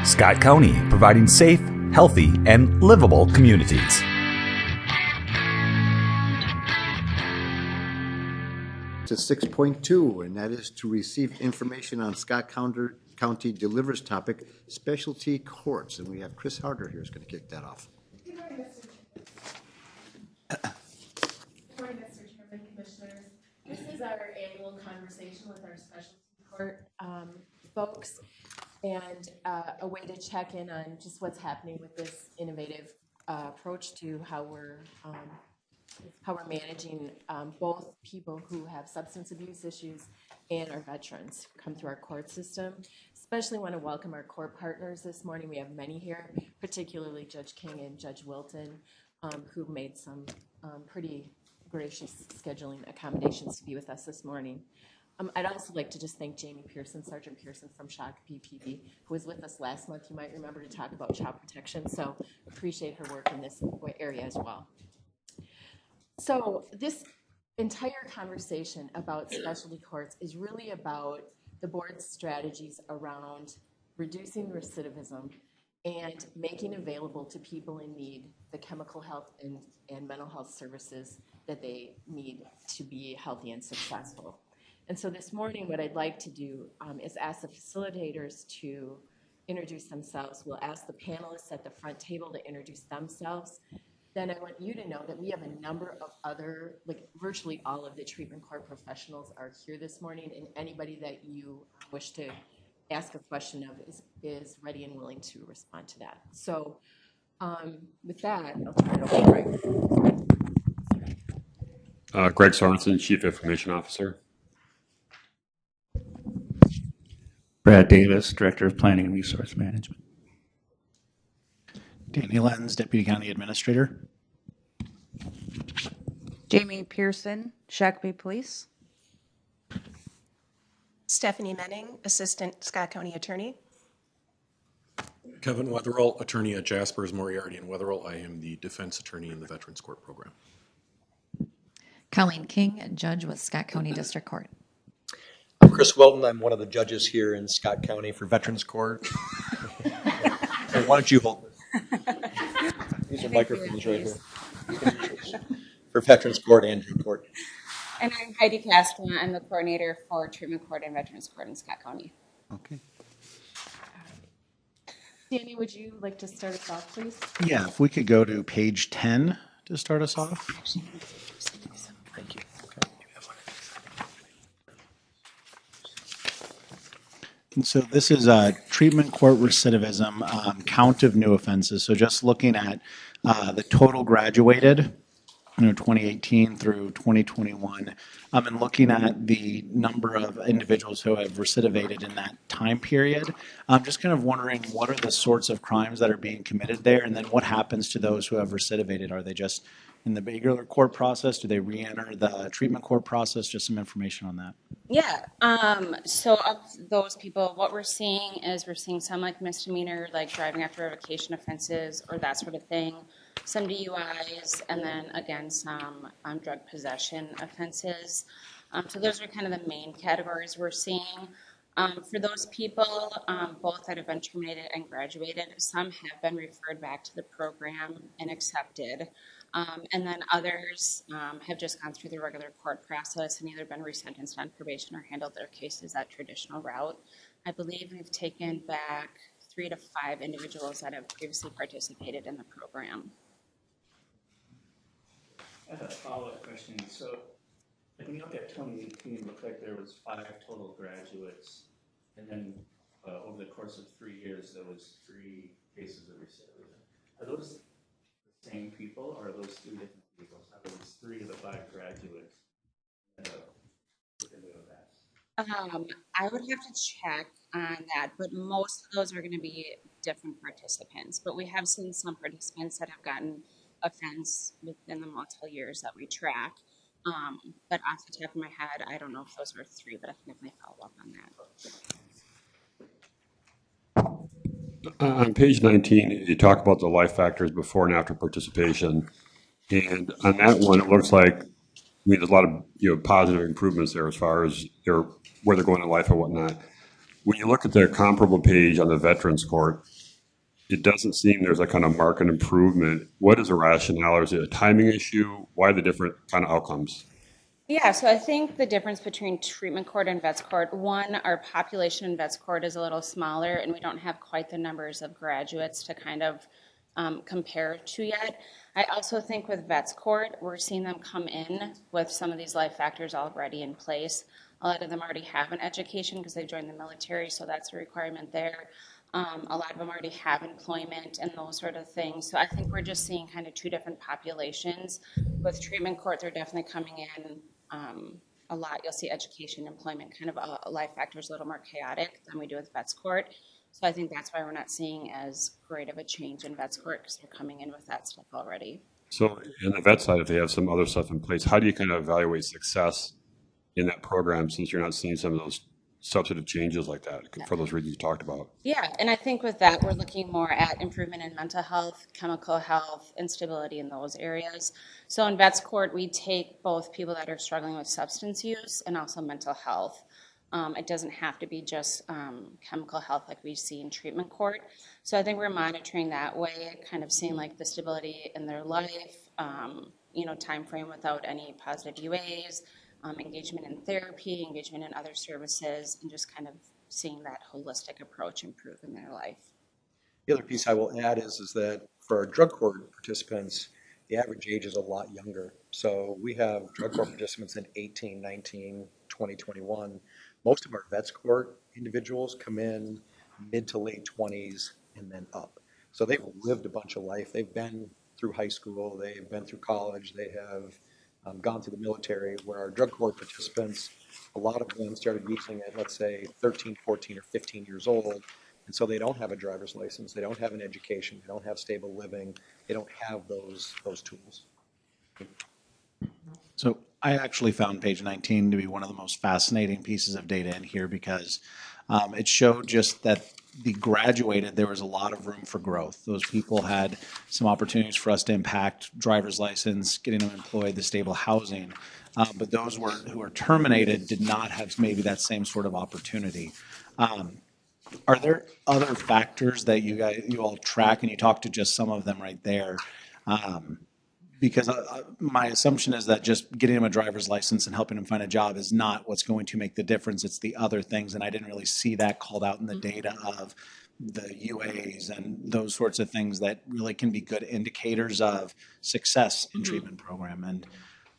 Scott County, providing safe, healthy, and livable communities. To 6.2, and that is to receive information on Scott County delivers topic, specialty courts. And we have Chris Harder here who's going to kick that off. Good morning, Mr. Chairman, Commissioners. This is our annual conversation with our specialty court folks, and a way to check in on just what's happening with this innovative approach to how we're managing both people who have substance abuse issues and our veterans who come through our court system. Especially want to welcome our court partners this morning. We have many here, particularly Judge King and Judge Wilton, who made some pretty gracious scheduling accommodations to be with us this morning. I'd also like to just thank Jamie Pearson, Sergeant Pearson from Shakopee PD, who was with us last month. You might remember, to talk about child protection, so appreciate her work in this area as well. So this entire conversation about specialty courts is really about the board's strategies around reducing recidivism and making available to people in need the chemical health and mental health services that they need to be healthy and successful. And so this morning, what I'd like to do is ask the facilitators to introduce themselves. We'll ask the panelists at the front table to introduce themselves. Then I want you to know that we have a number of other, like virtually all of the treatment court professionals are here this morning, and anybody that you wish to ask a question of is ready and willing to respond to that. So with that, I'll turn it over to Greg. Greg Sorensen, Chief Information Officer. Brad Davis, Director of Planning and Resource Management. Danny Lenz, Deputy County Administrator. Jamie Pearson, Shakopee Police. Stephanie Menning, Assistant Scott County Attorney. Kevin Wetherell, Attorney at Jaspers, Moriarty, and Wetherell. I am the Defense Attorney in the Veterans Court Program. Colleen King, Judge with Scott County District Court. I'm Chris Welton. I'm one of the judges here in Scott County for Veterans Court. Hey, why don't you hold this? These are microphones right here. For Veterans Court and Drew Court. And I'm Heidi Castro. I'm the coordinator for Treatment Court and Veterans Court in Scott County. Okay. Danny, would you like to start us off, please? Yeah, if we could go to page 10 to start us off. Thank you. And so this is treatment court recidivism, count of new offenses. So just looking at the total graduated, 2018 through 2021, and looking at the number of individuals who have recidivated in that time period. I'm just kind of wondering, what are the sorts of crimes that are being committed there, and then what happens to those who have recidivated? Are they just in the regular court process? Do they re-enter the treatment court process? Just some information on that. Yeah, so of those people, what we're seeing is some like misdemeanor, like driving after revocation offenses or that sort of thing, some DUIs, and then again, some drug possession offenses. So those are kind of the main categories we're seeing. For those people, both that have been terminated and graduated, some have been referred back to the program and accepted. And then others have just gone through the regular court process and either been resentenced on probation or handled their cases that traditional route. I believe we've taken back 3 to 5 individuals that have previously participated in the program. I have a follow-up question. So when you look at 2018, it looked like there was 5 total graduates, and then over the course of 3 years, there was 3 cases of recidivism. Are those the same people, or are those 3 different people? So are those 3 of the 5 graduates within the events? I would have to check on that, but most of those are going to be different participants. But we have seen some participants that have gotten offense within the multiple years that we track. But off the top of my head, I don't know if those are 3, but I can definitely follow up on that. On page 19, you talk about the life factors before and after participation. And on that one, it looks like, there's a lot of positive improvements there as far as where they're going in life and whatnot. when you look at the comparable page on the Veterans Court, it doesn't seem there's a kind of marked improvement. What is the rationale? Is it a timing issue? Why the different kind of outcomes? Yeah, so I think the difference between treatment court and vets court, one, our population in vets court is a little smaller and we don't have quite the numbers of graduates to kind of compare to yet. I also think with vets court, we're seeing them come in with some of these life factors already in place. A lot of them already have an education because they joined the military, so that's a requirement there. A lot of them already have employment and those sort of things. So I think we're just seeing kind of two different populations. With treatment court, they're definitely coming in a lot. You'll see education, employment, kind of life factors a little more chaotic than we do with vets court. So I think that's why we're not seeing as great of a change in vets court, because they're coming in with that stuff already. So in the vet side, if they have some other stuff in place, how do you kind of evaluate success in that program since you're not seeing some of those substantive changes like that for those reasons you talked about? Yeah, and I think with that, we're looking more at improvement in mental health, chemical health, instability in those areas. So in vets court, we take both people that are struggling with substance use and also mental health. It doesn't have to be just chemical health like we see in treatment court. So I think we're monitoring that way, kind of seeing like the stability in their life, time frame without any positive UAs, engagement in therapy, engagement in other services, and just kind of seeing that holistic approach improve in their life. The other piece I will add is that for our drug court participants, the average age is a lot younger. So we have drug court participants in 18, 19, 20, 21. Most of our vets court individuals come in mid to late 20s and then up. So they've lived a bunch of life. They've been through high school, they've been through college, they have gone through the military, where our drug court participants, a lot of them started using it, let's say 13, 14, or 15 years old. And so they don't have a driver's license, they don't have an education, they don't have stable living, they don't have those tools. So I actually found page 19 to be one of the most fascinating pieces of data in here because it showed just that the graduated, there was a lot of room for growth. Those people had some opportunities for us to impact driver's license, getting them employed, the stable housing. But those who were terminated did not have maybe that same sort of opportunity. Are there other factors that you all track, and you talk to just some of them right there? Because my assumption is that just getting them a driver's license and helping them find a job is not what's going to make the difference. It's the other things, and I didn't really see that called out in the data of the UAs and those sorts of things that really can be good indicators of success in treatment program. And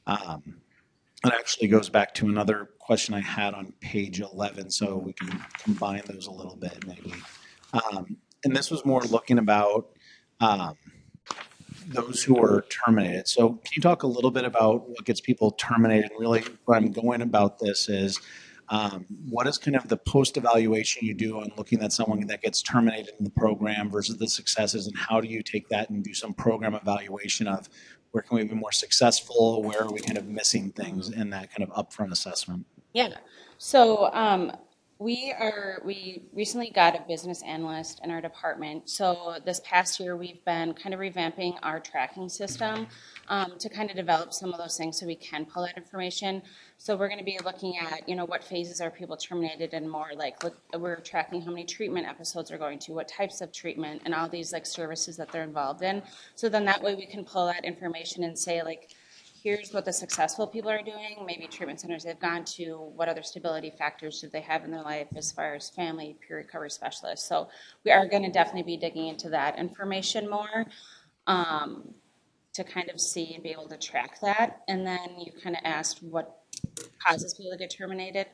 it actually goes back to another question I had on page 11, so we can combine those a little bit maybe. And this was more looking about those who are terminated. So can you talk a little bit about what gets people terminated? Really, where I'm going about this is what is kind of the post-evaluation you do on looking at someone that gets terminated in the program versus the successes, and how do you take that and do some program evaluation of where can we be more successful, where are we kind of missing things in that kind of upfront assessment? Yeah, so we recently got a business analyst in our department. So this past year, we've been kind of revamping our tracking system to kind of develop some of those things so we can pull that information. So we're going to be looking at, what phases are people terminated, and more like we're tracking how many treatment episodes are going to, what types of treatment, and all these like services that they're involved in. So then that way we can pull that information and say like, here's what the successful people are doing, maybe treatment centers they've gone to, what other stability factors do they have in their life as far as family, peer recovery specialists. So we are going to definitely be digging into that information more to kind of see and be able to track that. And then you kind of asked what causes people to get terminated.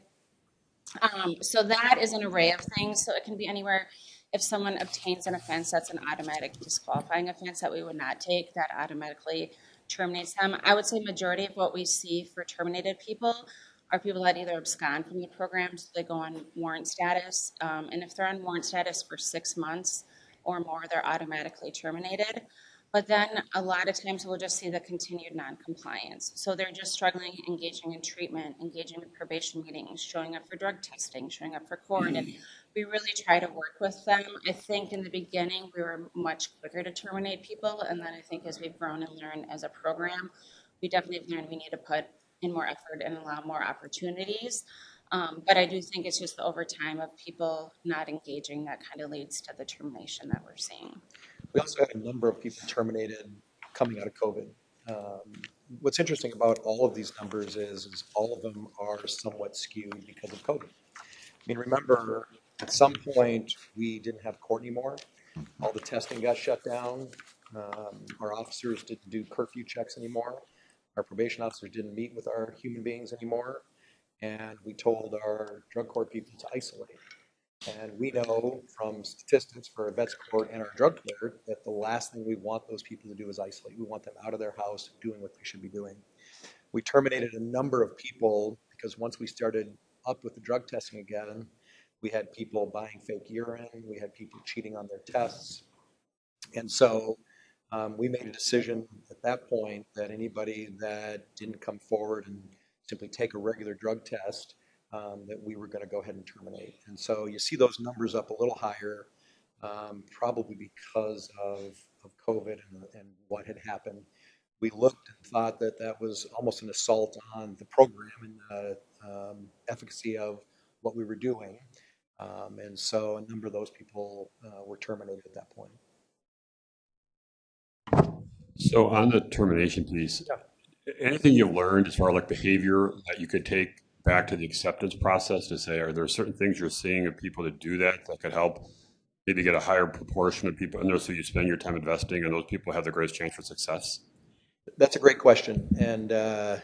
So that is an array of things. So it can be anywhere. If someone obtains an offense that's an automatic disqualifying offense that we would not take, that automatically terminates them. I would say majority of what we see for terminated people are people that either abscond from the program, so they go on warrant status, and if they're on warrant status for 6 months or more, they're automatically terminated. But then a lot of times we'll just see the continued non-compliance. So they're just struggling, engaging in treatment, engaging in probation meetings, showing up for drug testing, showing up for court, and we really try to work with them. I think in the beginning we were much quicker to terminate people, and then I think as we've grown and learned as a program, we definitely have learned we need to put in more effort and allow more opportunities. But I do think it's just the overtime of people not engaging that kind of leads to the termination that we're seeing. We also had a number of people terminated coming out of COVID. What's interesting about all of these numbers is all of them are somewhat skewed because of COVID. I mean, remember, at some point, we didn't have court anymore. All the testing got shut down. Our officers didn't do curfew checks anymore. Our probation officers didn't meet with our human beings anymore. And we told our drug court people to isolate. And we know from statistics for our vets court and our drug court that the last thing we want those people to do is isolate. We want them out of their house doing what they should be doing. We terminated a number of people because once we started up with the drug testing again, we had people buying fake urine, we had people cheating on their tests. And so we made a decision at that point that anybody that didn't come forward and simply take a regular drug test, that we were going to go ahead and terminate. And so you see those numbers up a little higher, probably because of COVID and what had happened. We looked and thought that that was almost an assault on the program and the efficacy of what we were doing. And so a number of those people were terminated at that point. So on the termination piece, anything you've learned as far as like behavior that you could take back to the acceptance process to say, are there certain things you're seeing of people that do that could help maybe get a higher proportion of people in there so you spend your time investing and those people have the greatest chance for success? That's a great question. And I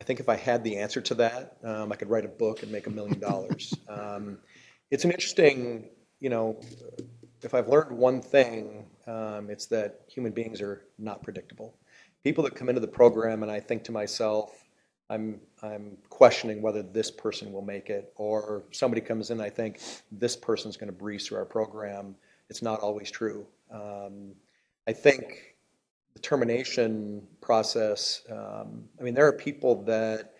think if I had the answer to that, I could write a book and make $1 million. It's an interesting, if I've learned one thing, it's that human beings are not predictable. People that come into the program and I think to myself, I'm questioning whether this person will make it, or somebody comes in, I think this person's going to breeze through our program. It's not always true. I think the termination process, there are people that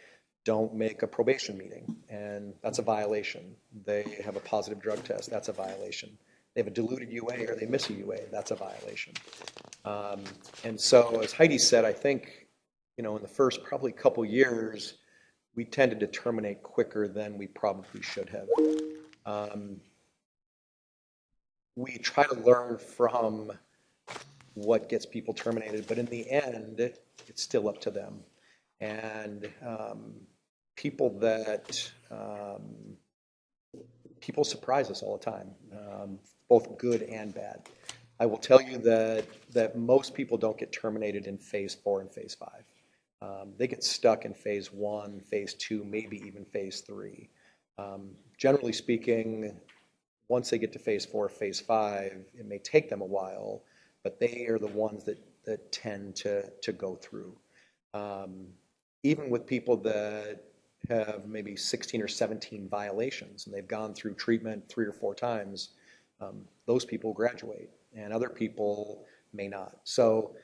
don't make a probation meeting, and that's a violation. They have a positive drug test, that's a violation. They have a diluted UA or they miss a UA, that's a violation. And so, as Heidi said, I think, in the first probably couple years, we tended to terminate quicker than we probably should have. We try to learn from what gets people terminated, but in the end, it's still up to them. And people surprise us all the time, both good and bad. I will tell you that most people don't get terminated in phase 4 and phase 5. They get stuck in phase 1, phase 2, maybe even phase 3. Generally speaking, once they get to phase 4, phase 5, it may take them a while, but they are the ones that tend to go through. Even with people that have maybe 16 or 17 violations and they've gone through treatment 3 or 4 times, those people graduate and other people may not. So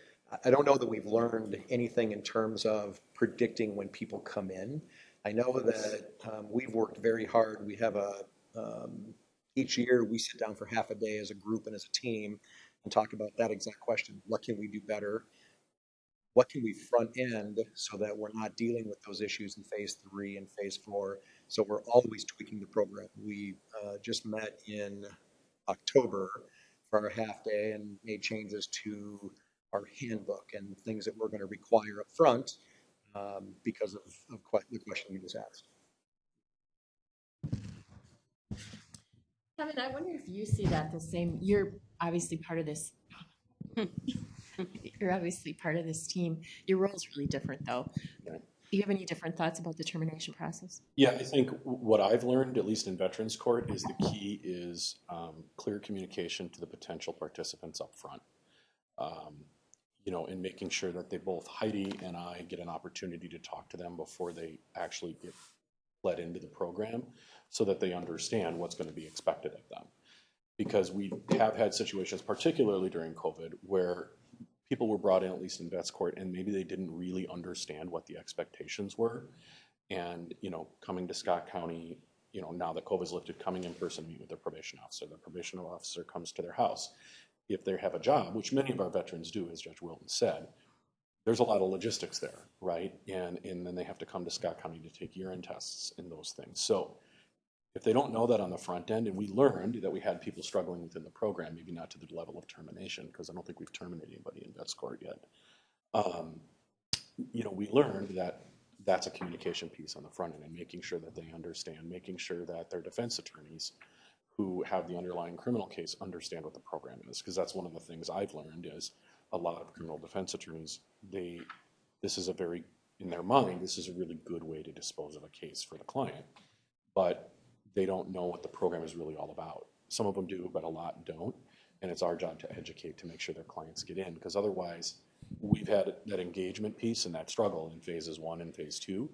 I don't know that we've learned anything in terms of predicting when people come in. I know that we've worked very hard. We have each year we sit down for half a day as a group and as a team and talk about that exact question. What can we do better? What can we front end so that we're not dealing with those issues in phase 3 and phase 4? So we're always tweaking the program. We just met in October for our half day and made changes to our handbook and things that we're going to require up front because of the question you just asked. Kevin, I wonder if you see that the same. You're obviously part of this. You're obviously part of this team. Your role is really different, though. Do you have any different thoughts about the termination process? Yeah, I think what I've learned, at least in Veterans Court, is the key is clear communication to the potential participants up front. And making sure that they both, Heidi and I, get an opportunity to talk to them before they actually get let into the program so that they understand what's going to be expected of them. Because we have had situations, particularly during COVID, where people were brought in, at least in Vets Court, and maybe they didn't really understand what the expectations were. And, coming to Scott County, now that COVID's lifted, coming in person, meet with their probation officer. The probation officer comes to their house. If they have a job, which many of our veterans do, as Judge Wilton said, there's a lot of logistics there, right? And then they have to come to Scott County to take urine tests and those things. So if they don't know that on the front end, and we learned that we had people struggling within the program, maybe not to the level of termination, because I don't think we've terminated anybody in vets court yet. We learned that that's a communication piece on the front end and making sure that they understand, making sure that their defense attorneys who have the underlying criminal case understand what the program is. Because that's one of the things I've learned is a lot of criminal defense attorneys, this is a very, in their mind, this is a really good way to dispose of a case for the client, but they don't know what the program is really all about. Some of them do, but a lot don't. And it's our job to educate to make sure their clients get in, because otherwise we've had that engagement piece and that struggle in phases 1 and phase 2.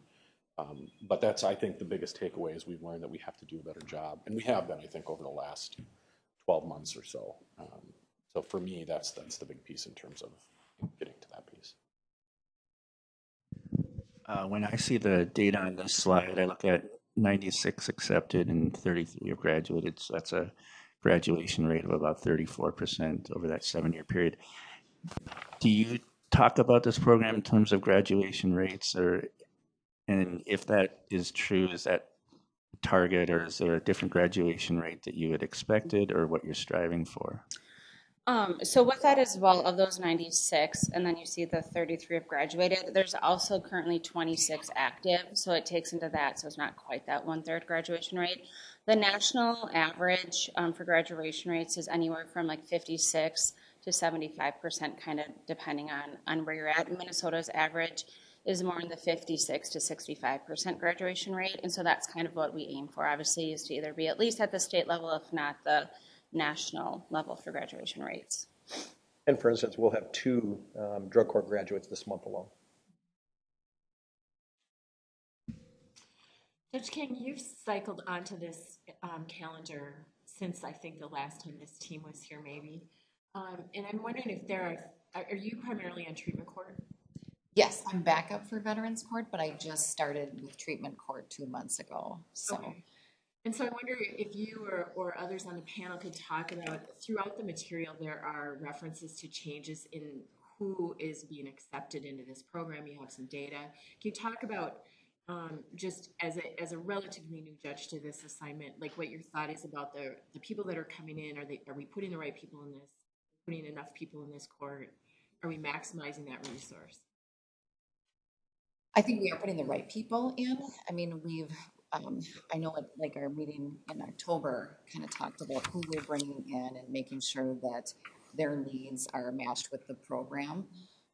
But that's, I think, the biggest takeaway is we've learned that we have to do a better job. And we have been, I think, over the last 12 months or so. So for me, that's the big piece in terms of getting to that piece. When I see the data on this slide, I look at 96 accepted and 33 have graduated. So that's a graduation rate of about 34% over that 7-year period. Do you talk about this program in terms of graduation rates, and if that is true, is that target, or is there a different graduation rate that you had expected or what you're striving for? So with that as well, of those 96, and then you see the 33 have graduated, there's also currently 26 active, so it takes into that, so it's not quite that 1/3 graduation rate. The national average for graduation rates is anywhere from like 56 to 75%, kind of depending on where you're at. Minnesota's average is more in the 56 to 65% graduation rate, and so that's kind of what we aim for, obviously, is to either be at least at the state level, if not the national level for graduation rates. And for instance, we'll have 2 drug court graduates this month alone. Judge King, you've cycled onto this calendar since I think the last time this team was here, maybe. And I'm wondering if are you primarily on treatment court? Yes, I'm back up for Veterans Court, but I just started with treatment court 2 months ago. So. Okay. And so I wonder if you or others on the panel could talk about, throughout the material, there are references to changes in who is being accepted into this program. You have some data. Can you talk about, just as a relatively new judge to this assignment, like what your thought is about the people that are coming in? Are we putting the right people in this? Putting enough people in this court? Are we maximizing that resource? I think we are putting the right people in. I mean, I know like our meeting in October kind of talked about who we're bringing in and making sure that their needs are matched with the program.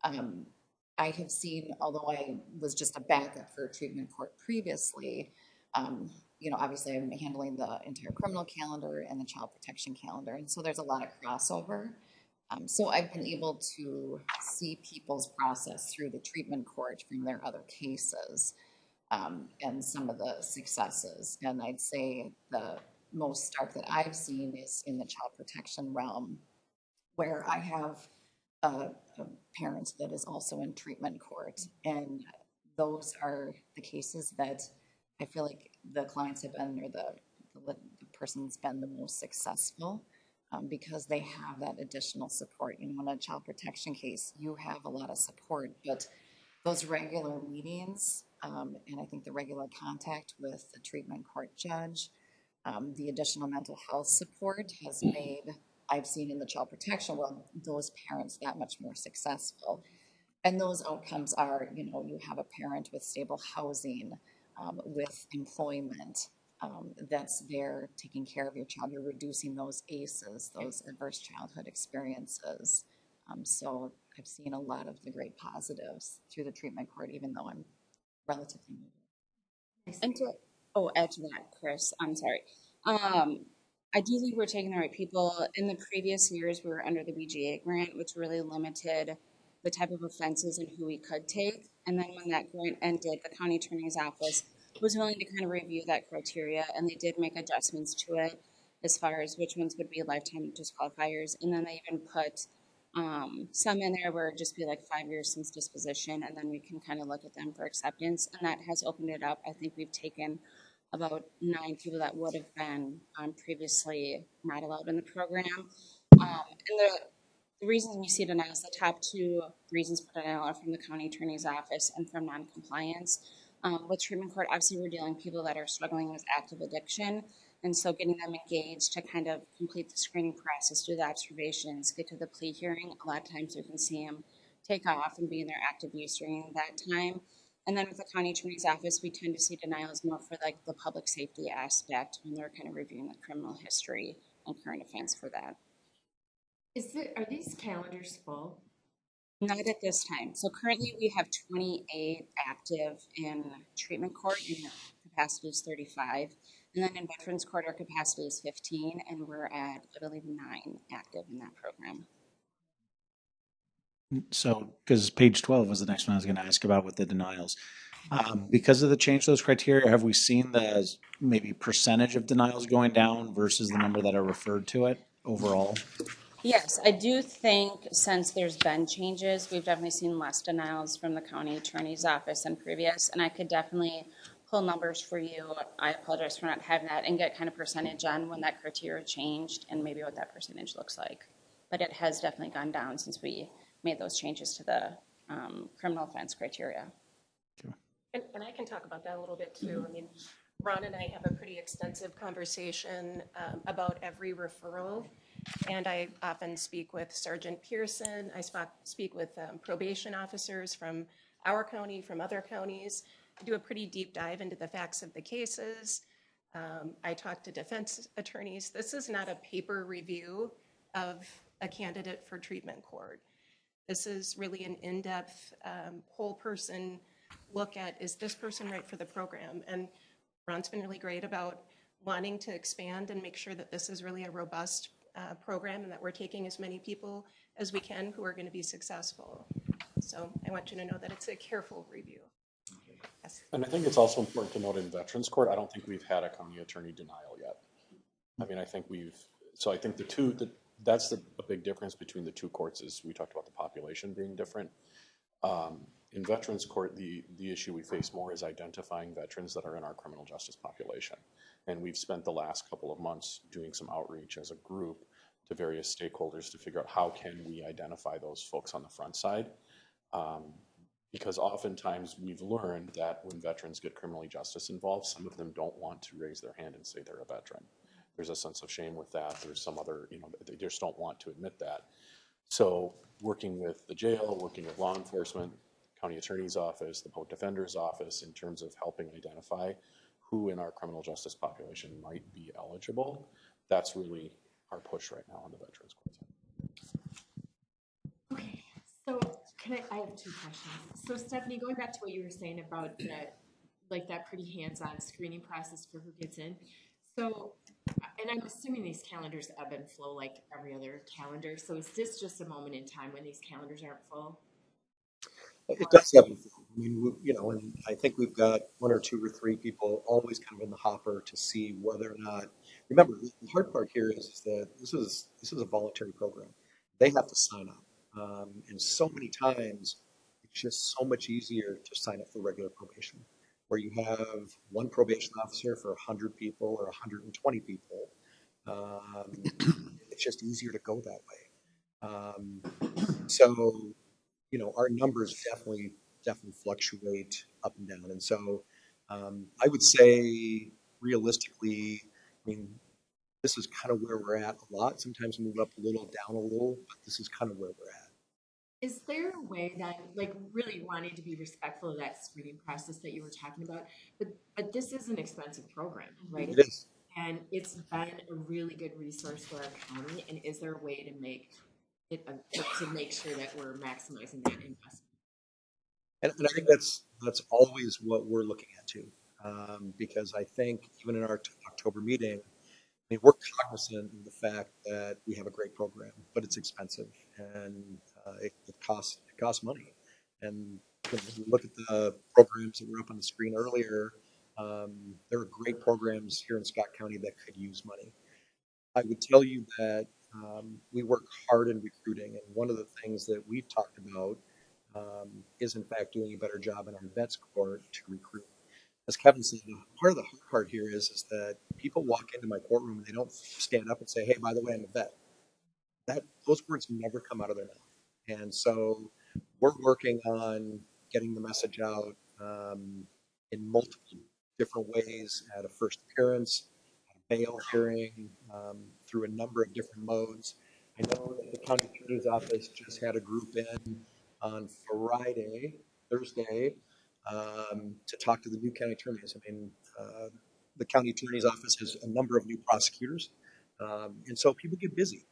I have seen, although I was just a backup for treatment court previously, obviously I'm handling the entire criminal calendar and the child protection calendar. And so there's a lot of crossover. So I've been able to see people's process through the treatment court from their other cases. And some of the successes. And I'd say the most stark that I've seen is in the child protection realm, where I have a parent that is also in treatment court. And those are the cases that I feel like the clients have been, or the person's been the most successful, because they have that additional support. In a child protection case, you have a lot of support, but those regular meetings, and I think the regular contact with the treatment court judge, the additional mental health support has made, I've seen in the child protection world, those parents that much more successful. And those outcomes are, you have a parent with stable housing, with employment, that's there taking care of your child. You're reducing those ACEs, those adverse childhood experiences. So I've seen a lot of the great positives through the treatment court, even though I'm relatively new. And to add to that, Chris, I'm sorry. Ideally, we're taking the right people. In the previous years, we were under the BGA grant, which really limited the type of offenses and who we could take. And then when that grant ended, the county attorney's office was willing to kind of review that criteria, and they did make adjustments to it as far as which ones would be lifetime disqualifiers. And then they even put some in there where it'd just be like 5 years since disposition, and then we can kind of look at them for acceptance, and that has opened it up. I think we've taken about 9 people that would have been previously not allowed in the program. And the reasons we see denials, the top two reasons for denial are from the county attorney's office and from noncompliance. With treatment court, obviously we're dealing with people that are struggling with active addiction. And so getting them engaged to kind of complete the screening process, do the observations, get to the plea hearing, a lot of times you can see them take off and be in their active use during that time. And then with the county attorney's office, we tend to see denials more for like the public safety aspect when they're kind of reviewing the criminal history and current offense for that. Are these calendars full? Not at this time. So currently we have 28 active in treatment court, and capacity is 35. And then in Veterans Court, our capacity is 15, and we're at, I believe, 9 active in that program. So, because page 12 was the next one I was going to ask about with the denials. Because of the change to those criteria, have we seen the maybe percentage of denials going down versus the number that are referred to it overall? Yes, I do think since there's been changes, we've definitely seen less denials from the county attorney's office than previous, and I could definitely pull numbers for you. I apologize for not having that, and get kind of percentage on when that criteria changed and maybe what that percentage looks like. But it has definitely gone down since we made those changes to the criminal offense criteria. And I can talk about that a little bit too. I mean, Ron and I have a pretty extensive conversation about every referral. And I often speak with Sergeant Pearson. I speak with probation officers from our county, from other counties. I do a pretty deep dive into the facts of the cases. I talk to defense attorneys. This is not a paper review of a candidate for treatment court. This is really an in-depth, whole person look at, is this person right for the program? And Ron's been really great about wanting to expand and make sure that this is really a robust program and that we're taking as many people as we can who are going to be successful. So I want you to know that it's a careful review. Yes. And I think it's also important to note in Veterans Court, I don't think we've had a county attorney denial yet. I mean, I think I think that's a big difference between the two courts is we talked about the population being different. In Veterans Court, the issue we face more is identifying veterans that are in our criminal justice population. And we've spent the last couple of months doing some outreach as a group to various stakeholders to figure out how can we identify those folks on the front side. Because oftentimes we've learned that when veterans get criminal justice involved, some of them don't want to raise their hand and say they're a veteran. There's a sense of shame with that. There's some other, they just don't want to admit that. So working with the jail, working with law enforcement, county attorney's office, the public defender's office in terms of helping identify who in our criminal justice population might be eligible, that's really our push right now on the Veterans Court side. Okay, so I have 2 questions. So Stephanie, going back to what you were saying about that pretty hands-on screening process for who gets in. So, and I'm assuming these calendars ebb and flow like every other calendar. So is this just a moment in time when these calendars aren't full? It does have, I mean, and I think we've got 1 or 2 or 3 people always kind of in the hopper to see whether or not. Remember, the hard part here is that this is a voluntary program. They have to sign up, and so many times it's just so much easier to sign up for regular probation, where you have 1 probation officer for 100 people or 120 people. It's just easier to go that way. So. Our numbers definitely fluctuate up and down. And so I would say realistically, I mean, this is kind of where we're at a lot. Sometimes move up a little, down a little, but this is kind of where we're at. Is there a way that, really wanting to be respectful of that screening process that you were talking about, but this is an expensive program, right? It is. And it's been a really good resource for our county. And is there a way to make sure that we're maximizing that investment? And I think that's always what we're looking at too, because I think even in our October meeting, I mean, we're cognizant of the fact that we have a great program, but it's expensive and it costs money. And when you look at the programs that were up on the screen earlier, there are great programs here in Scott County that could use money. I would tell you that we work hard in recruiting, and one of the things that we've talked about is in fact doing a better job in our vets court to recruit. As Kevin said, part of the hard part here is that people walk into my courtroom and they don't stand up and say, hey, by the way, I'm a vet. those words never come out of their mouth. And so we're working on getting the message out in multiple different ways at a first appearance, at a bail hearing, through a number of different modes. I know that the county attorney's office just had a group in on Thursday, to talk to the new county attorneys. I mean, the county attorney's office has a number of new prosecutors. And so people get busy.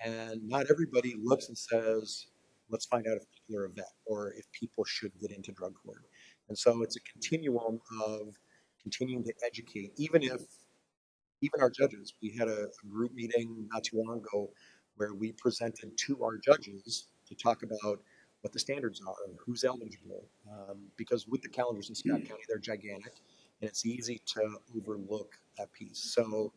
And not everybody looks and says, let's find out if people are a vet or if people should get into drug court. And so it's a continuum of continuing to educate, even our judges. We had a group meeting not too long ago where we presented to our judges to talk about what the standards are and who's eligible. Because with the calendars in Scott County, they're gigantic, and it's easy to overlook that piece. So,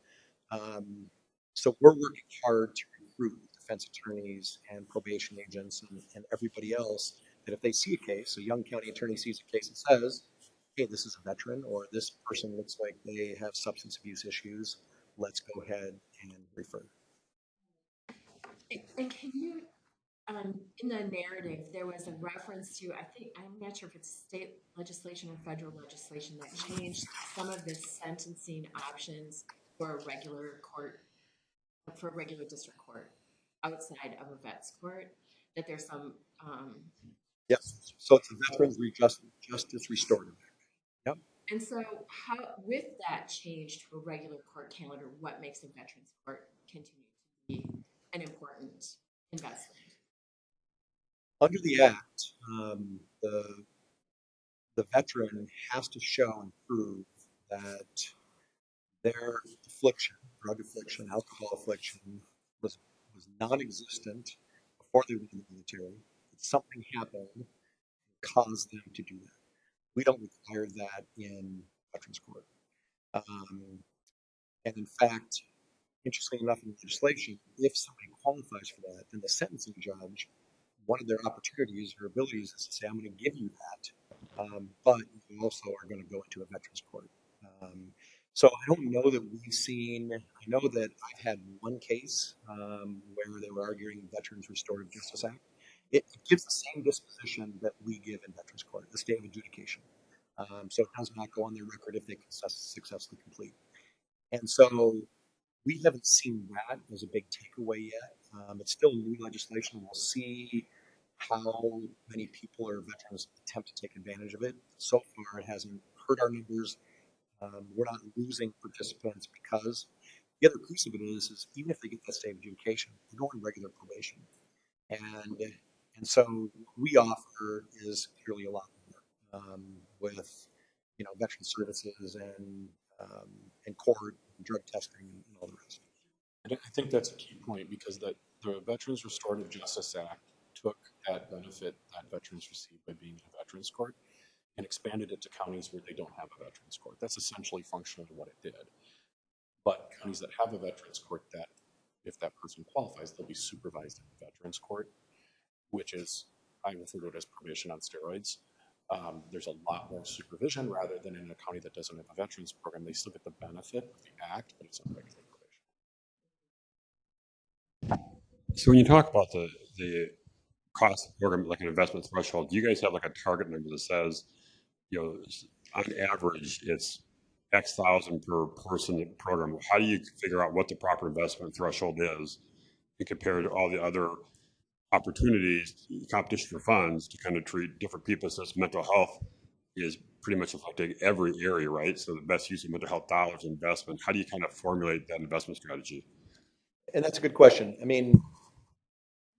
so we're working hard to recruit defense attorneys and probation agents and everybody else that if they see a case, a young county attorney sees a case and says, hey, this is a veteran, or this person looks like they have substance abuse issues, let's go ahead and refer. And can you, in the narrative, there was a reference to, I think, I'm not sure if it's state legislation or federal legislation that changed some of the sentencing options for a regular court, for a regular district court outside of a vet's court, that there's some. Yes, so it's a Veterans Justice Restorative Act. Yep. And so, how, with that change to a regular court calendar, what makes a veterans court continue to be an important investment? Under the Act, the veteran has to show and prove that their affliction, drug affliction, alcohol affliction, was non-existent before they went in the military. Something happened and caused them to do that. We don't require that in Veterans Court. And in fact, interestingly enough, in legislation, if somebody qualifies for that, then the sentencing judge, one of their opportunities or abilities is to say, I'm going to give you that, but you also are going to go into a Veterans Court. So I don't know that we've seen, I know that I've had one case where they were arguing Veterans Restorative Justice Act. It gives the same disposition that we give in Veterans Court, the stay of adjudication. So it does not go on their record if they successfully complete. And so we haven't seen that as a big takeaway yet. It's still new legislation. We'll see how many people or veterans attempt to take advantage of it. So far, it hasn't hurt our numbers. We're not losing participants because the other piece of it is even if they get that stay of adjudication, they go on regular probation. And so what we offer is clearly a lot more with, veteran services and court, and drug testing, and all the rest. And I think that's a key point because the Veterans Restorative Justice Act took that benefit that veterans received by being in a veterans court and expanded it to counties where they don't have a veterans court. That's essentially functionally what it did. But counties that have a veterans court, that if that person qualifies, they'll be supervised in the veterans court, which is, I refer to it as probation on steroids. There's a lot more supervision rather than in a county that doesn't have a veterans program. They still get the benefit of the act, but it's on regular probation. So when you talk about the cost of the program, like an investment threshold, do you guys have like a target number that says, on average, it's X thousand per person program? How do you figure out what the proper investment threshold is and compare to all the other opportunities, competition for funds to kind of treat different people, since mental health is pretty much affecting every area, right? So the best use of mental health dollars investment, how do you kind of formulate that investment strategy? And that's a good question. I mean,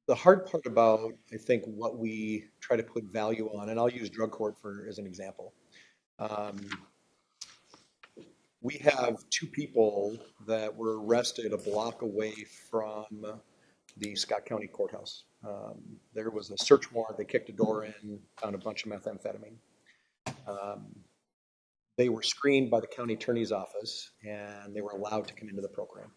the hard part about, I think, what we try to put value on, and I'll use drug court as an example. We have two people that were arrested a block away from the Scott County Courthouse. There was a search warrant. They kicked a door in, found a bunch of methamphetamine. They were screened by the county attorney's office, and they were allowed to come into the program.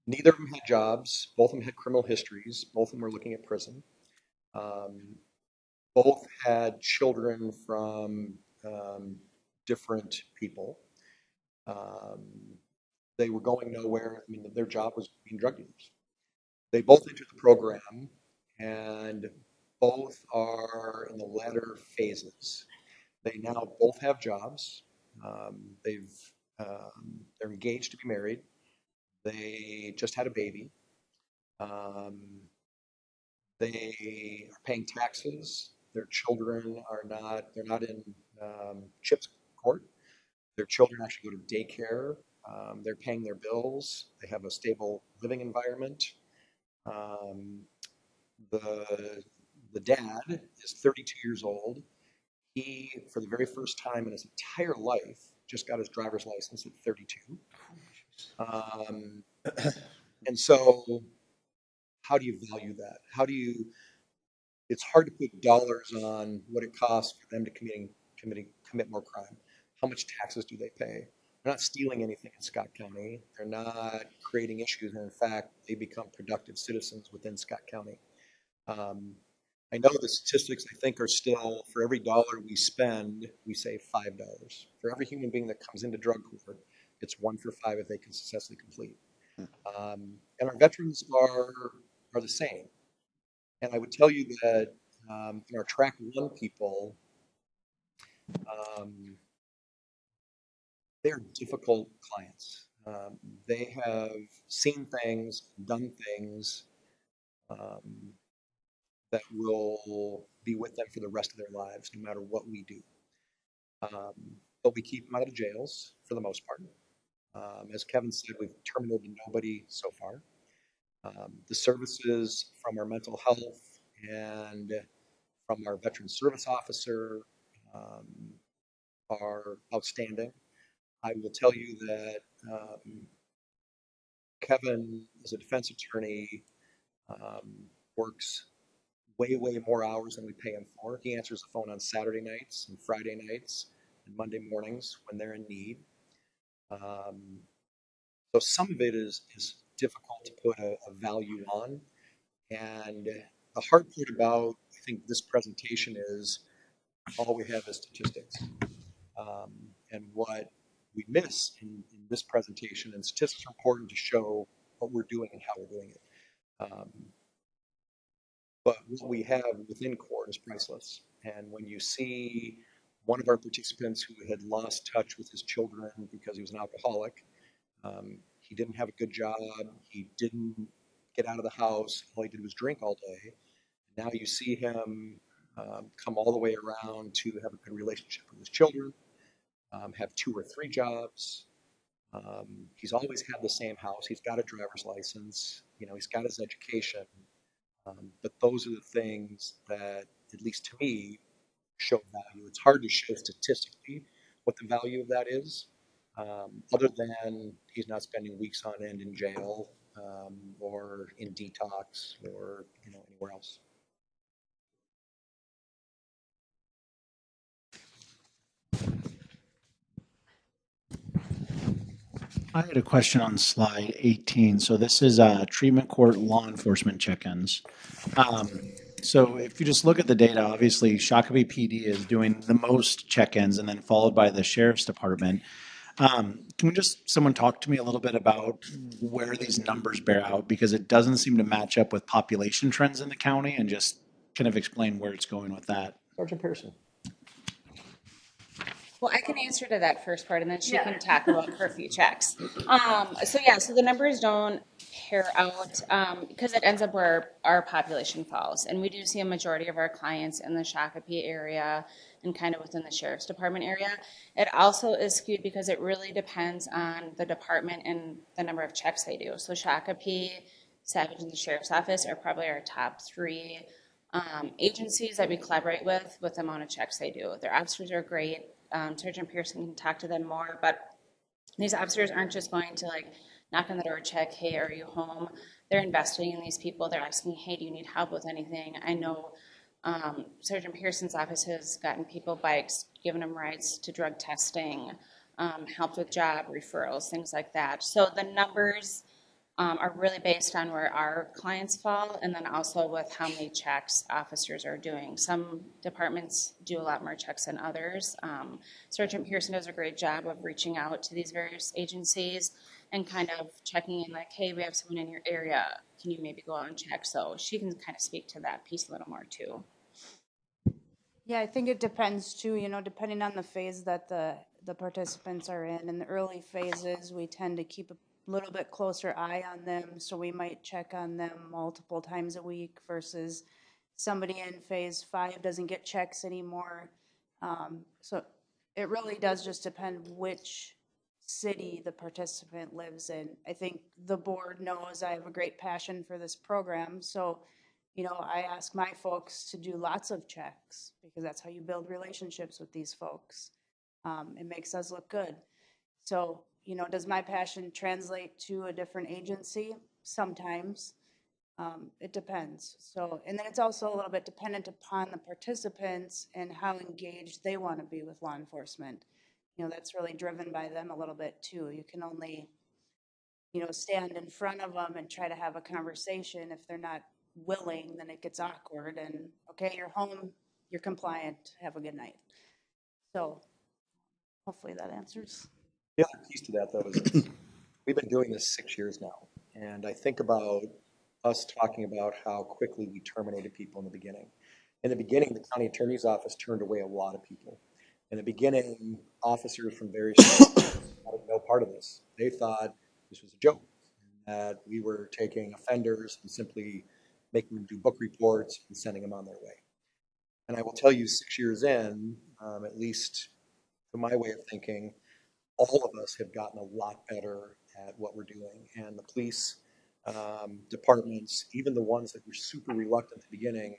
Neither of them had jobs. Both of them had criminal histories. Both of them were looking at prison. Both had children from different people. They were going nowhere. I mean, their job was being drug dealers. They both entered the program, and both are in the latter phases. They now both have jobs. They've they're engaged to be married. They just had a baby. They are paying taxes. Their children are not, they're not in CHIPS court. Their children actually go to daycare. They're paying their bills. They have a stable living environment. The dad is 32 years old. He, for the very first time in his entire life, just got his driver's license at 32. And so, how do you value that? How do you? It's hard to put dollars on what it costs for them to commit more crime. How much taxes do they pay? They're not stealing anything in Scott County. They're not creating issues, and in fact, they become productive citizens within Scott County. I know the statistics, I think, are still, for every dollar we spend, we save $5. For every human being that comes into drug court, it's 1 for 5 if they can successfully complete. And our veterans are the same. And I would tell you that in our Track 1 people, they're difficult clients. They have seen things, done things that will be with them for the rest of their lives, no matter what we do. But we keep them out of the jails for the most part. As Kevin said, we've terminated nobody so far. The services from our mental health and from our veteran service officer are outstanding. I will tell you that Kevin, as a defense attorney, works way more hours than we pay him for. He answers the phone on Saturday nights and Friday nights and Monday mornings when they're in need. So some of it is difficult to put a value on. And the hard part about, I think, this presentation is all we have is statistics. And what we miss in this presentation, and statistics are important to show what we're doing and how we're doing it. But what we have within court is priceless. And when you see one of our participants who had lost touch with his children because he was an alcoholic, he didn't have a good job, he didn't get out of the house, all he did was drink all day. Now you see him come all the way around to have a good relationship with his children, have 2 or 3 jobs. He's always had the same house. He's got a driver's license. He's got his education. But those are the things that, at least to me, show value. It's hard to show statistically what the value of that is, other than he's not spending weeks on end in jail or in detox or anywhere else. I had a question on slide 18. So this is treatment court law enforcement check-ins. So if you just look at the data, obviously Shakopee PD is doing the most check-ins and then followed by the sheriff's department. Can we just, someone talk to me a little bit about where these numbers bear out? Because it doesn't seem to match up with population trends in the county, and just kind of explain where it's going with that. Sergeant Pearson. Well, I can answer to that first part, and then she can talk about curfew checks. So the numbers don't pair out because it ends up where our population falls. And we do see a majority of our clients in the Shakopee area and kind of within the sheriff's department area. It also is skewed because it really depends on the department and the number of checks they do. So Shakopee, Savage, and the sheriff's office are probably our top 3 agencies that we collaborate with the amount of checks they do. Their officers are great. Sergeant Pearson can talk to them more, but these officers aren't just going to knock on the door, check, hey, are you home? They're investing in these people. They're asking, hey, do you need help with anything? I know Sergeant Pearson's office has gotten people bikes, given them rides to drug testing, helped with job referrals, things like that. So the numbers are really based on where our clients fall, and then also with how many checks officers are doing. Some departments do a lot more checks than others. Sergeant Pearson does a great job of reaching out to these various agencies and kind of checking in like, hey, we have someone in your area. Can you maybe go out and check? So she can kind of speak to that piece a little more too. Yeah, I think it depends too, depending on the phase that the participants are in. In the early phases, we tend to keep a little bit closer eye on them, so we might check on them multiple times a week versus somebody in phase 5 doesn't get checks anymore. So it really does just depend which city the participant lives in. I think the board knows I have a great passion for this program, so I ask my folks to do lots of checks because that's how you build relationships with these folks. It makes us look good. So, does my passion translate to a different agency? Sometimes. It depends. So, and then it's also a little bit dependent upon the participants and how engaged they want to be with law enforcement. That's really driven by them a little bit too. You can only, stand in front of them and try to have a conversation. If they're not willing, then it gets awkward and okay, you're home, you're compliant, have a good night. So hopefully that answers. The other piece to that though is we've been doing this 6 years now, and I think about us talking about how quickly we terminated people in the beginning. In the beginning, the county attorney's office turned away a lot of people. In the beginning, officers from various states wanted no part of this. They thought this was a joke, that we were taking offenders and simply making them do book reports and sending them on their way. And I will tell you, 6 years in, at least to my way of thinking, all of us have gotten a lot better at what we're doing. And the police departments, even the ones that were super reluctant at the beginning,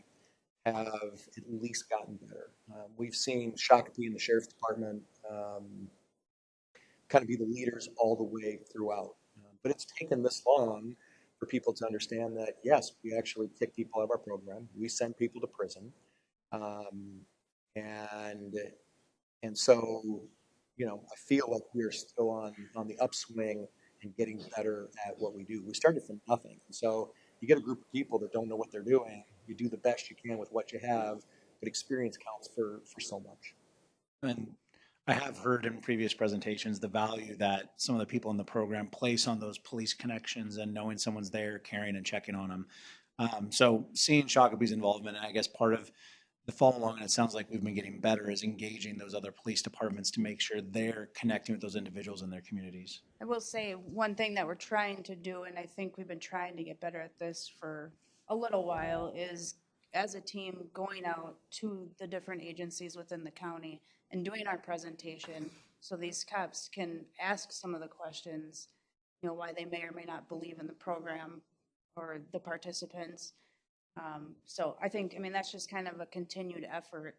have at least gotten better. We've seen Shakopee and the Sheriff's Department kind of be the leaders all the way throughout. But it's taken this long for people to understand that, yes, we actually kick people out of our program. We send people to prison. And so, I feel like we're still on the upswing and getting better at what we do. We started from nothing. And so you get a group of people that don't know what they're doing. You do the best you can with what you have, but experience counts for so much. And I have heard in previous presentations the value that some of the people in the program place on those police connections and knowing someone's there, caring and checking on them. So seeing Shakopee's involvement, and I guess part of the follow along, and it sounds like we've been getting better, is engaging those other police departments to make sure they're connecting with those individuals in their communities. I will say one thing that we're trying to do, and I think we've been trying to get better at this for a little while, is as a team going out to the different agencies within the county and doing our presentation so these cops can ask some of the questions, why they may or may not believe in the program or the participants. So I think, that's just kind of a continued effort.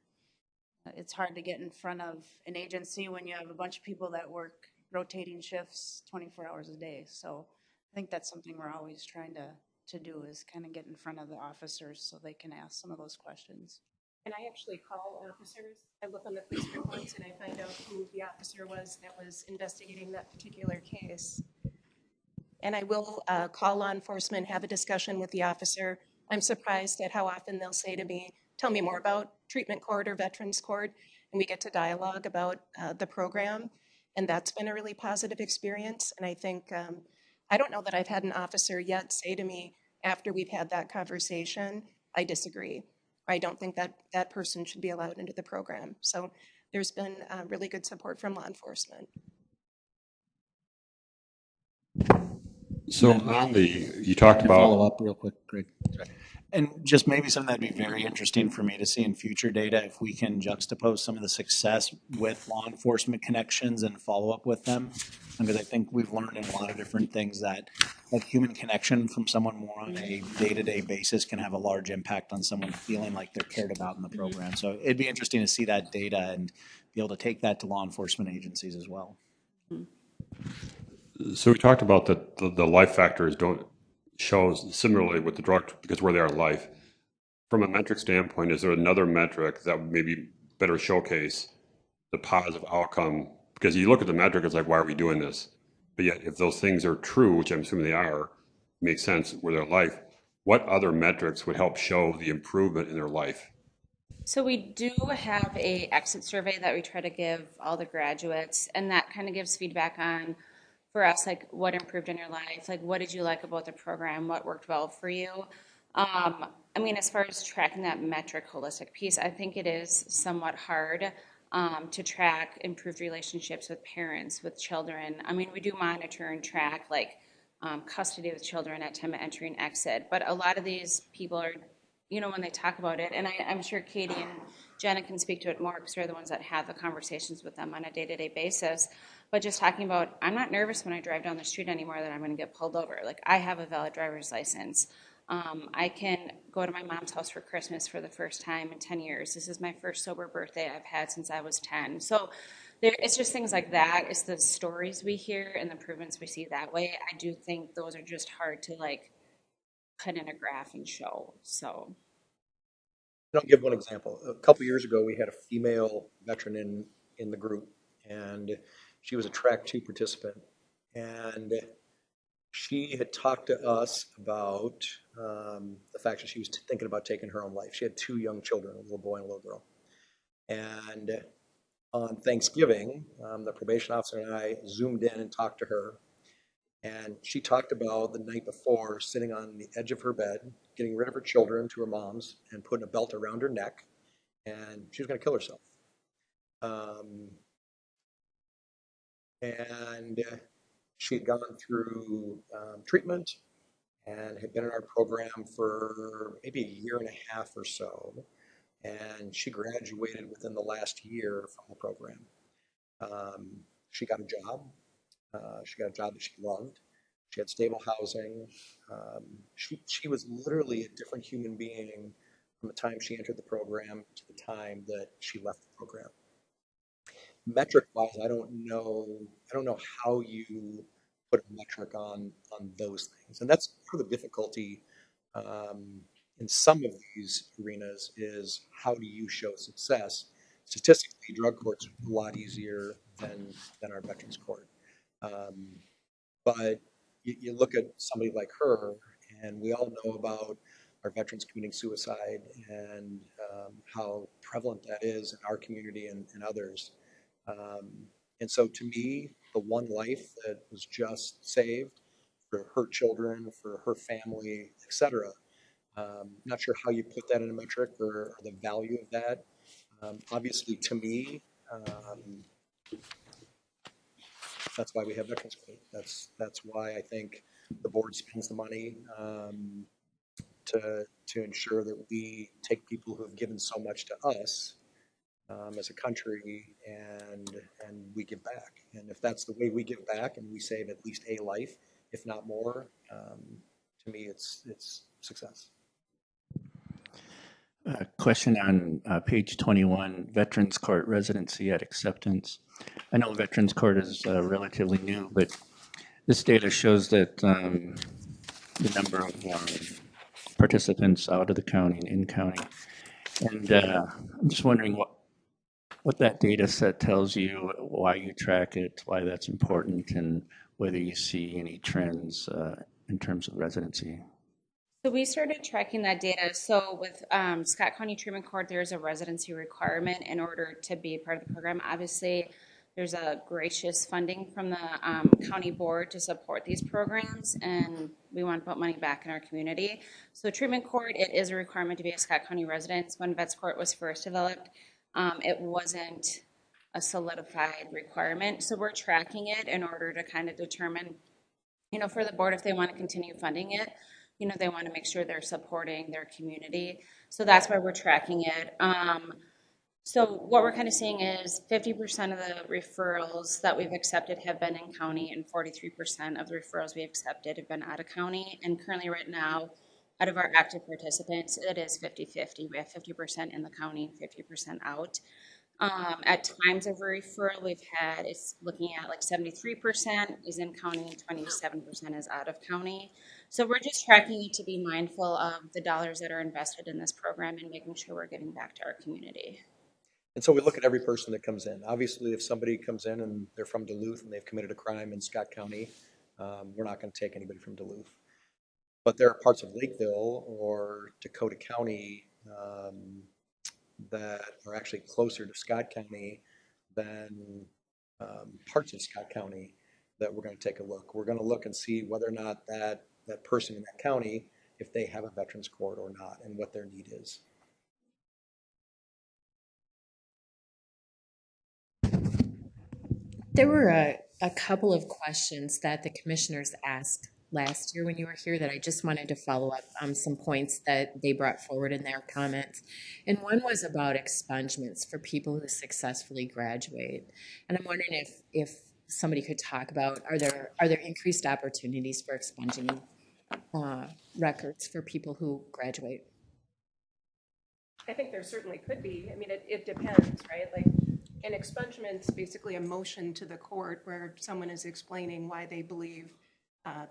It's hard to get in front of an agency when you have a bunch of people that work rotating shifts 24 hours a day. So I think that's something we're always trying to do, is kind of get in front of the officers so they can ask some of those questions. And I actually call officers. I look on the police reports and I find out who the officer was that was investigating that particular case. And I will call law enforcement, have a discussion with the officer. I'm surprised at how often they'll say to me, tell me more about treatment court or veterans court. And we get to dialogue about the program. And that's been a really positive experience. And I think, I don't know that I've had an officer yet say to me after we've had that conversation, I disagree. I don't think that that person should be allowed into the program. So there's been really good support from law enforcement. So on you talked about. Follow up real quick, Greg. And just maybe something that'd be very interesting for me to see in future data, if we can juxtapose some of the success with law enforcement connections and follow up with them. Because I think we've learned in a lot of different things that like human connection from someone more on a day-to-day basis can have a large impact on someone feeling like they're cared about in the program. So it'd be interesting to see that data and be able to take that to law enforcement agencies as well. So we talked about that the life factors don't show similarly with the drug because where they are in life. From a metric standpoint, is there another metric that would maybe better showcase the positive outcome? Because you look at the metric, it's like, why are we doing this? But yet, if those things are true, which I'm assuming they are, makes sense where their life, what other metrics would help show the improvement in their life? So we do have a exit survey that we try to give all the graduates, and that kind of gives feedback on for us, like what improved in your life? Like, what did you like about the program? What worked well for you? I mean, as far as tracking that metric holistic piece, I think it is somewhat hard to track improved relationships with parents, with children. I mean, we do monitor and track like custody of children at time of entry and exit, but a lot of these people are, you know, when they talk about it, and I'm sure Katie and Jenna can speak to it more because they're the ones that have the conversations with them on a day-to-day basis. But just talking about, I'm not nervous when I drive down the street anymore that I'm going to get pulled over. Like, I have a valid driver's license. I can go to my mom's house for Christmas for the first time in 10 years. This is my first sober birthday I've had since I was 10. So it's just things like that. It's the stories we hear and the improvements we see that way. I do think those are just hard to like put in a graph and show. So. I'll give one example. A couple years ago, we had a female veteran in the group, and she was a track 2 participant. And she had talked to us about the fact that she was thinking about taking her own life. She had 2 young children, a little boy and a little girl. And on Thanksgiving, the probation officer and I zoomed in and talked to her. And she talked about the night before sitting on the edge of her bed, getting rid of her children to her mom's and putting a belt around her neck. And she was going to kill herself. And she had gone through treatment and had been in our program for maybe a year and a half or so. And she graduated within the last year from the program. She got a job. She got a job that she loved. She had stable housing. She was literally a different human being from the time she entered the program to the time that she left the program. Metric-wise, I don't know how you put a metric on those things, and that's part of the difficulty in some of these arenas is how do you show success? Statistically, drug court's a lot easier than our veterans court. But you look at somebody like her, and we all know about our veterans committing suicide and how prevalent that is in our community and others. And so to me, the one life that was just saved for her children, for her family, etc. Not sure how you put that in a metric or the value of that. Obviously, to me, that's why we have Veterans Court. That's why I think the board spends the money to ensure that we take people who have given so much to us as a country and we give back. And if that's the way we give back and we save at least a life, if not more, to me it's success. Question on page 21, Veterans Court residency at acceptance. I know Veterans Court is relatively new, but this data shows that the number of participants out of the county and in county. And I'm just wondering what that data set tells you, why you track it, why that's important, and whether you see any trends in terms of residency. So we started tracking that data. So with Scott County Treatment Court, there's a residency requirement in order to be part of the program. Obviously, there's a gracious funding from the county board to support these programs, and we want to put money back in our community. So Treatment Court, it is a requirement to be a Scott County resident. When Vets Court was first developed, it wasn't a solidified requirement. So we're tracking it in order to kind of determine, you know, for the board, if they want to continue funding it, you know, they want to make sure they're supporting their community. So that's why we're tracking it. So what we're kind of seeing is 50% of the referrals that we've accepted have been in county, and 43% of the referrals we've accepted have been out of county. And currently right now, out of our active participants, it is 50-50. We have 50% in the county and 50% out. At times of a referral we've had, it's looking at like 73% is in county and 27% is out of county. So we're just tracking it to be mindful of the dollars that are invested in this program and making sure we're giving back to our community. And so we look at every person that comes in. Obviously, if somebody comes in and they're from Duluth and they've committed a crime in Scott County, we're not going to take anybody from Duluth. But there are parts of Lakeville or Dakota County that are actually closer to Scott County than parts of Scott County that we're going to take a look. We're going to look and see whether or not that person in that county, if they have a veterans court or not, and what their need is. There were a couple of questions that the commissioners asked last year when you were here that I just wanted to follow up on some points that they brought forward in their comments. And one was about expungements for people who successfully graduate. And I'm wondering if somebody could talk about, are there increased opportunities for expunging records for people who graduate? I think there certainly could be. I mean, it depends, right? Like, an expungement's basically a motion to the court where someone is explaining why they believe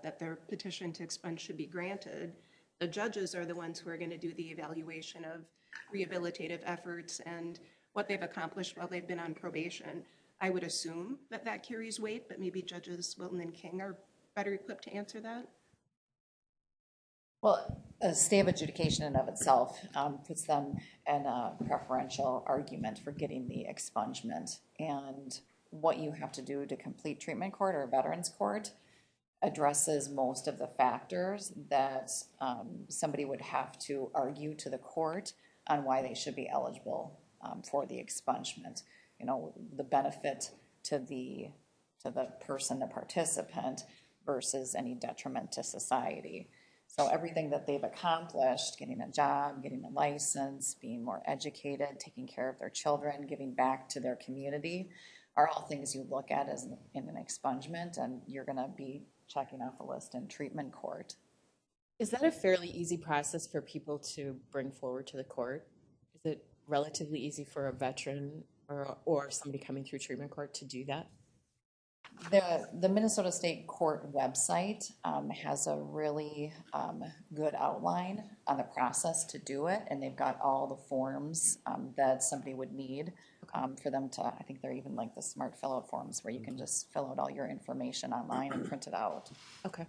that their petition to expunge should be granted. The judges are the ones who are going to do the evaluation of rehabilitative efforts and what they've accomplished while they've been on probation. I would assume that that carries weight, but maybe Judges Wilton and King are better equipped to answer that. Well, a stay of adjudication in of itself puts them in a preferential argument for getting the expungement. And what you have to do to complete treatment court or veterans court addresses most of the factors that somebody would have to argue to the court on why they should be eligible for the expungement. You know, the benefit to the person, the participant, versus any detriment to society. So everything that they've accomplished, getting a job, getting a license, being more educated, taking care of their children, giving back to their community, are all things you look at as in an expungement, and you're going to be checking off a list in treatment court. Is that a fairly easy process for people to bring forward to the court? Is it relatively easy for a veteran or somebody coming through treatment court to do that? The Minnesota State Court website has a really good outline on the process to do it, and they've got all the forms that somebody would need for them to, I think they're even like the smart fill out forms where you can just fill out all your information online and print it out. Okay.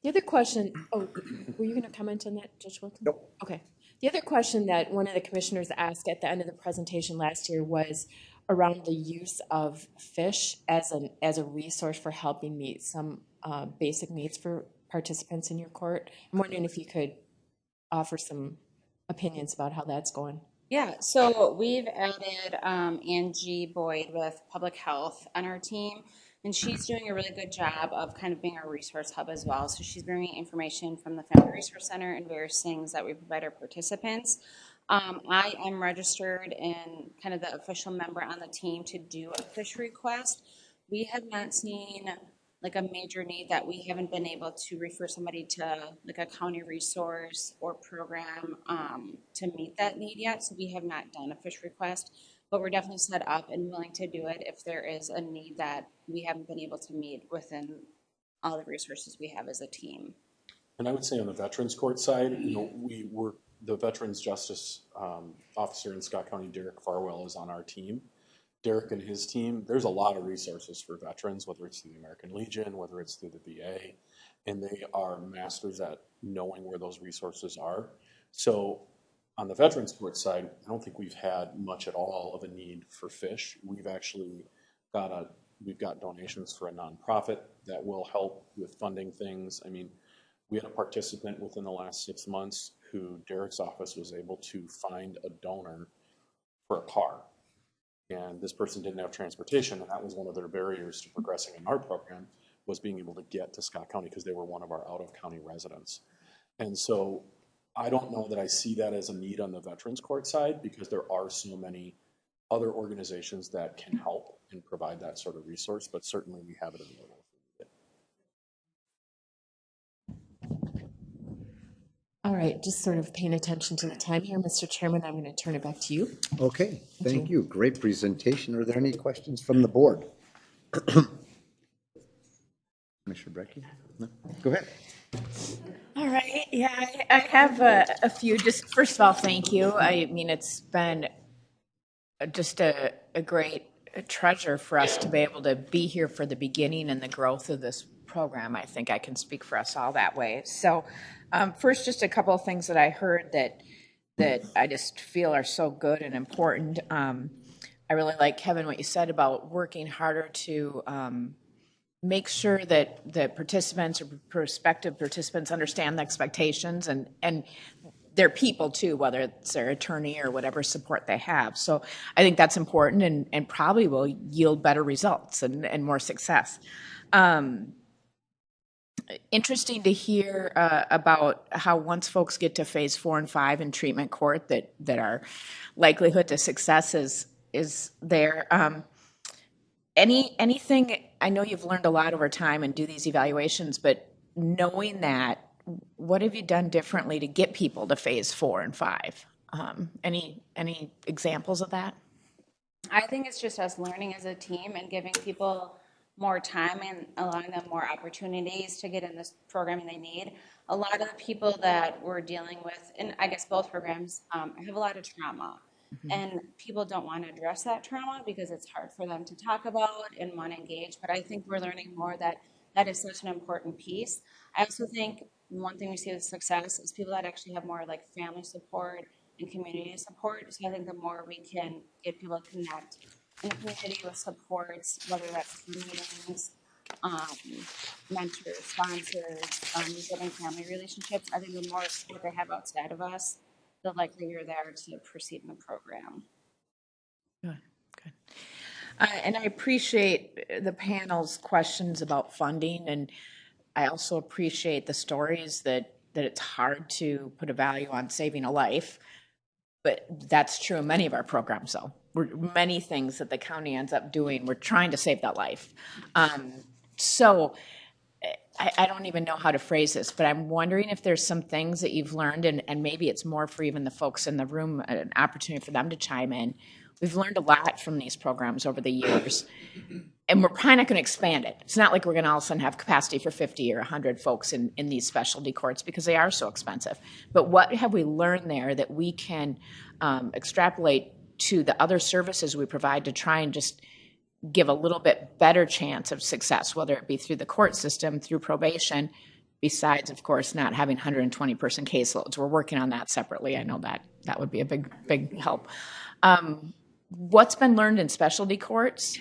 The other question, were you going to comment on that, Judge Wilton? Nope. Okay. The other question that one of the commissioners asked at the end of the presentation last year was around the use of fish as a resource for helping meet some basic needs for participants in your court. I'm wondering if you could offer some opinions about how that's going. Yeah, so we've added Angie Boyd with Public Health on our team, and she's doing a really good job of kind of being our resource hub as well. So she's bringing information from the Family Resource Center and various things that we provide our participants. I am registered and kind of the official member on the team to do a fish request. We have not seen like a major need that we haven't been able to refer somebody to like a county resource or program to meet that need yet. So we have not done a fish request, but we're definitely set up and willing to do it if there is a need that we haven't been able to meet within all the resources we have as a team. And I would say on the Veterans Court side, you know, the Veterans Justice Officer in Scott County, Derek Farwell, is on our team. Derek and his team, there's a lot of resources for veterans, whether it's through the American Legion, whether it's through the VA, and they are masters at knowing where those resources are. So on the Veterans Court side, I don't think we've had much at all of a need for fish. We've actually we've got donations for a nonprofit that will help with funding things. I mean, we had a participant within the last 6 months who Derek's office was able to find a donor for a car. And this person didn't have transportation, and that was one of their barriers to progressing in our program, was being able to get to Scott County because they were one of our out-of-county residents. And so I don't know that I see that as a need on the Veterans Court side, because there are so many other organizations that can help and provide that sort of resource, but certainly we have it available. All right, just sort of paying attention to the time here, Mr. Chairman, I'm going to turn it back to you. Okay, thank you. Great presentation. Are there any questions from the board? Commissioner Brecky? No? Go ahead. All right, yeah, I have a few. Just first of all, thank you. I mean, it's been just a great treasure for us to be able to be here for the beginning and the growth of this program. I think I can speak for us all that way. So first, just a couple of things that I heard that I just feel are so good and important. I really like, Kevin, what you said about working harder to make sure that the participants or prospective participants understand the expectations and their people too, whether it's their attorney or whatever support they have. So I think that's important and probably will yield better results and more success. Interesting to hear about how once folks get to phase 4 and 5 in treatment court that our likelihood to success is there. Anything, I know you've learned a lot over time and do these evaluations, but knowing that, what have you done differently to get people to phase 4 and 5? Any examples of that? I think it's just us learning as a team and giving people more time and allowing them more opportunities to get in this programming they need. A lot of the people that we're dealing with, and I guess both programs, have a lot of trauma. Mm-hmm. And people don't want to address that trauma because it's hard for them to talk about and want to engage. But I think we're learning more that that is such an important piece. I also think one thing we see with success is people that actually have more like family support and community support. So I think the more we can get people to connect in the community with supports, whether that's meetings, mentors, sponsors, building family relationships, I think the more support they have outside of us, the likelier you're there to proceed in the program. Good. And I appreciate the panel's questions about funding, and I also appreciate the stories that it's hard to put a value on saving a life, but that's true in many of our programs, though. Many things that the county ends up doing, we're trying to save that life. So I don't even know how to phrase this, but I'm wondering if there's some things that you've learned, and maybe it's more for even the folks in the room, an opportunity for them to chime in. We've learned a lot from these programs over the years, and we're probably not going to expand it. It's not like we're going to all of a sudden have capacity for 50 or 100 folks in these specialty courts because they are so expensive. But what have we learned there that we can extrapolate to the other services we provide to try and just give a little bit better chance of success, whether it be through the court system, through probation, besides, of course, not having 120-person caseloads. We're working on that separately. I know that would be a big help. What's been learned in specialty courts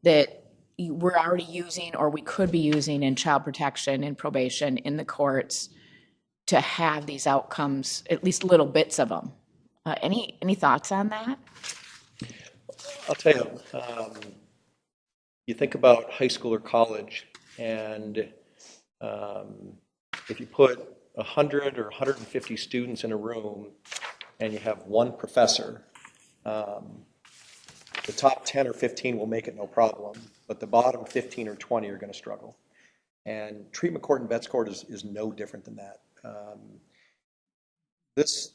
that we're already using or we could be using in child protection and probation in the courts to have these outcomes, at least little bits of them? Any thoughts on that? I'll tell you, you think about high school or college, and if you put 100 or 150 students in a room and you have one professor, the top 10 or 15 will make it no problem, but the bottom 15 or 20 are going to struggle. And treatment court and vets court is no different than that. This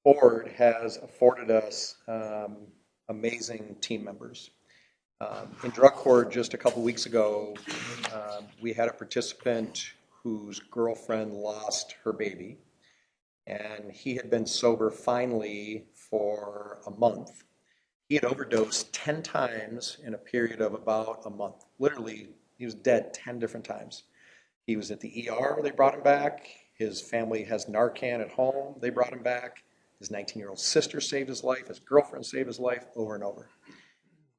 board has afforded us amazing team members. In drug court just a couple weeks ago, we had a participant whose girlfriend lost her baby, and he had been sober finally for a month. He had overdosed 10 times in a period of about a month. Literally, he was dead 10 different times. He was at the ER, they brought him back. His family has Narcan at home, they brought him back. His 19-year-old sister saved his life, his girlfriend saved his life, over and over.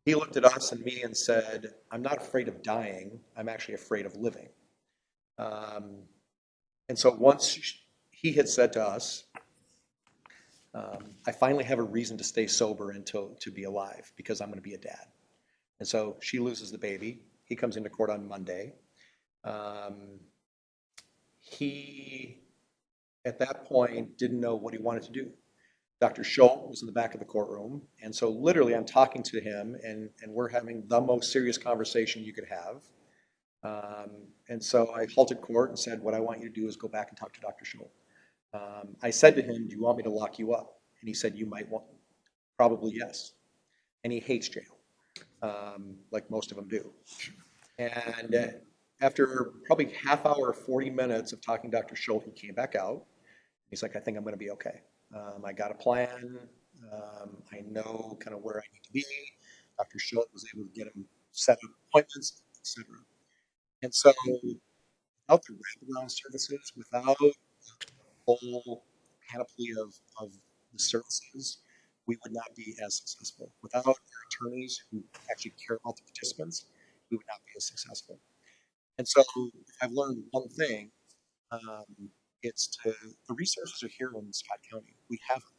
He looked at us and me and said, I'm not afraid of dying, I'm actually afraid of living. And so once he had said to us, I finally have a reason to stay sober and to be alive because I'm going to be a dad. And so she loses the baby. He comes into court on Monday. He, at that point, didn't know what he wanted to do. Dr. Schultz was in the back of the courtroom. And so literally I'm talking to him and we're having the most serious conversation you could have. And so I halted court and said, what I want you to do is go back and talk to Dr. Schultz. I said to him, do you want me to lock you up? And he said, you might want, probably yes. And he hates jail, like most of them do. And after probably half hour, 40 minutes of talking to Dr. Schultz, he came back out. He's like, I think I'm going to be okay. I got a plan. I know kind of where I need to be. Dr. Schultz was able to get him set up appointments, etc. And so without the wraparound services, without the whole panoply of the services, we would not be as successful. Without our attorneys who actually care about the participants, we would not be as successful. And so if I've learned one thing, it's the resources are here in Scott County. We have them.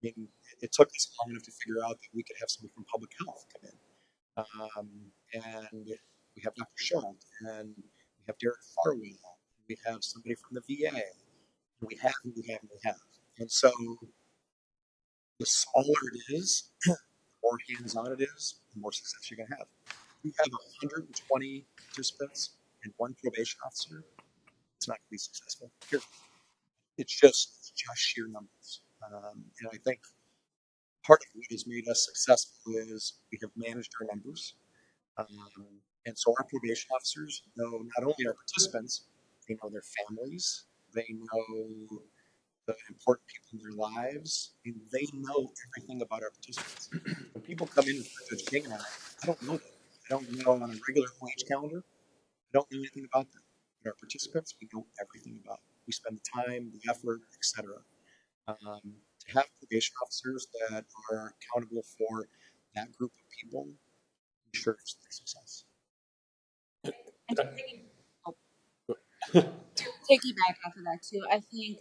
I mean, it took us long enough to figure out that we could have somebody from public health come in. And we have Dr. Schultz, and we have Derek Farwell, we have somebody from the VA, and we have, and we have, and we have. And so the smaller it is, the more hands-on it is, the more success you're going to have. We have 120 participants and one probation officer. It's not going to be successful. Here, it's just sheer numbers. And I think part of what has made us successful is we have managed our numbers. And so our probation officers know not only our participants, they know their families, they know the important people in their lives, and they know everything about our participants. When people come in with Judge King and I don't know them. I don't know on a regular wage calendar. I don't know anything about them. But our participants, we know everything about. We spend the time, the effort, etc. To have probation officers that are accountable for that group of people ensures success. And to piggyback off of that too, I think,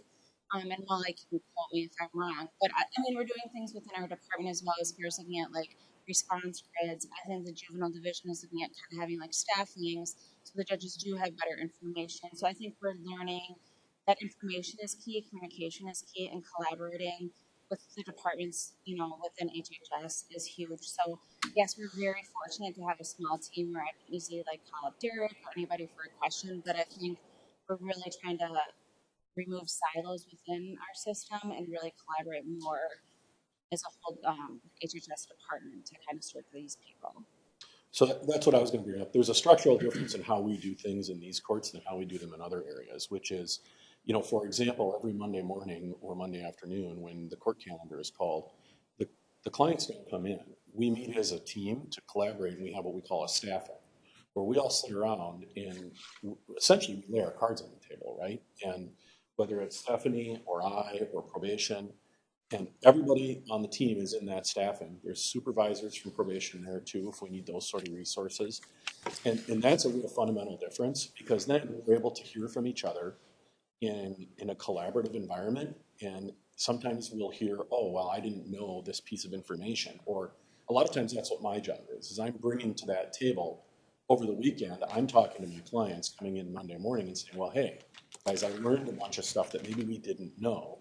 and Molly can quote me if I'm wrong, but I mean, we're doing things within our department as well as far as looking at like response grids. I think the juvenile division is looking at kind of having like staffings so the judges do have better information. So I think we're learning that information is key, communication is key, and collaborating with the departments, you know, within HHS is huge. So yes, we're very fortunate to have a small team where I can easily like call up Derek or anybody for a question, but I think we're really trying to remove silos within our system and really collaborate more as a whole HHS department to kind of serve these people. So that's what I was going to bring up. There's a structural difference in how we do things in these courts than how we do them in other areas, which is, you know, for example, every Monday morning or Monday afternoon when the court calendar is called, the clients don't come in. We meet as a team to collaborate, and we have what we call a staffing, where we all sit around and essentially we lay our cards on the table, right? And whether it's Stephanie or I or probation, and everybody on the team is in that staffing. There's supervisors from probation there too, if we need those sort of resources. And that's a real fundamental difference, because then we're able to hear from each other in a collaborative environment. And sometimes we'll hear, oh, well, I didn't know this piece of information. Or a lot of times that's what my job is I'm bringing to that table over the weekend. I'm talking to my clients coming in Monday morning and saying, well, hey, guys, I learned a bunch of stuff that maybe we didn't know.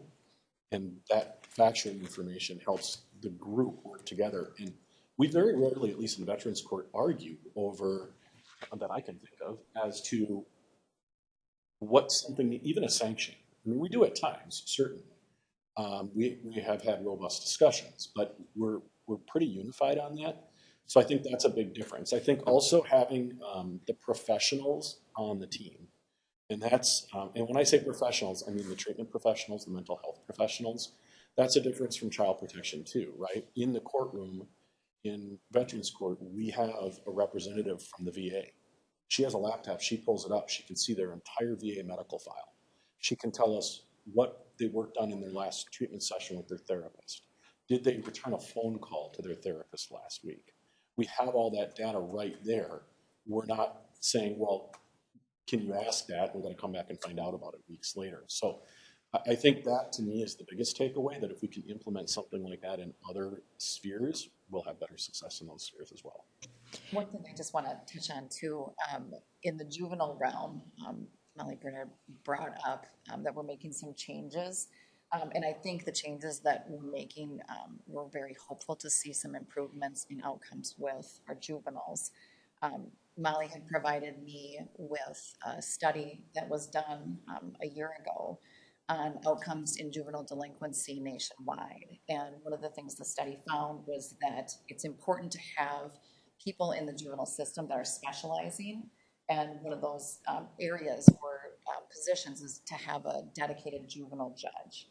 And that factual information helps the group work together. And we very rarely, at least in Veterans Court, argue over, that I can think of, as to what something, even a sanction. I mean, we do at times, certainly. We have had robust discussions, but we're pretty unified on that. So I think that's a big difference. I think also having the professionals on the team. And that's, and when I say professionals, I mean the treatment professionals, the mental health professionals. That's a difference from child protection too, right? In the courtroom, in Veterans Court, we have a representative from the VA. She has a laptop, she pulls it up, she can see their entire VA medical file. She can tell us what they worked on in their last treatment session with their therapist. Did they return a phone call to their therapist last week? We have all that data right there. We're not saying, well, can you ask that? We're going to come back and find out about it weeks later. So I think that to me is the biggest takeaway, that if we can implement something like that in other spheres, we'll have better success in those spheres as well. One thing I just want to touch on too, in the juvenile realm, Molly Bernard brought up that we're making some changes. And I think the changes that we're making, we're very hopeful to see some improvements in outcomes with our juveniles. Molly had provided me with a study that was done a year ago on outcomes in juvenile delinquency nationwide. And one of the things the study found was that it's important to have people in the juvenile system that are specializing. And one of those areas or positions is to have a dedicated juvenile judge.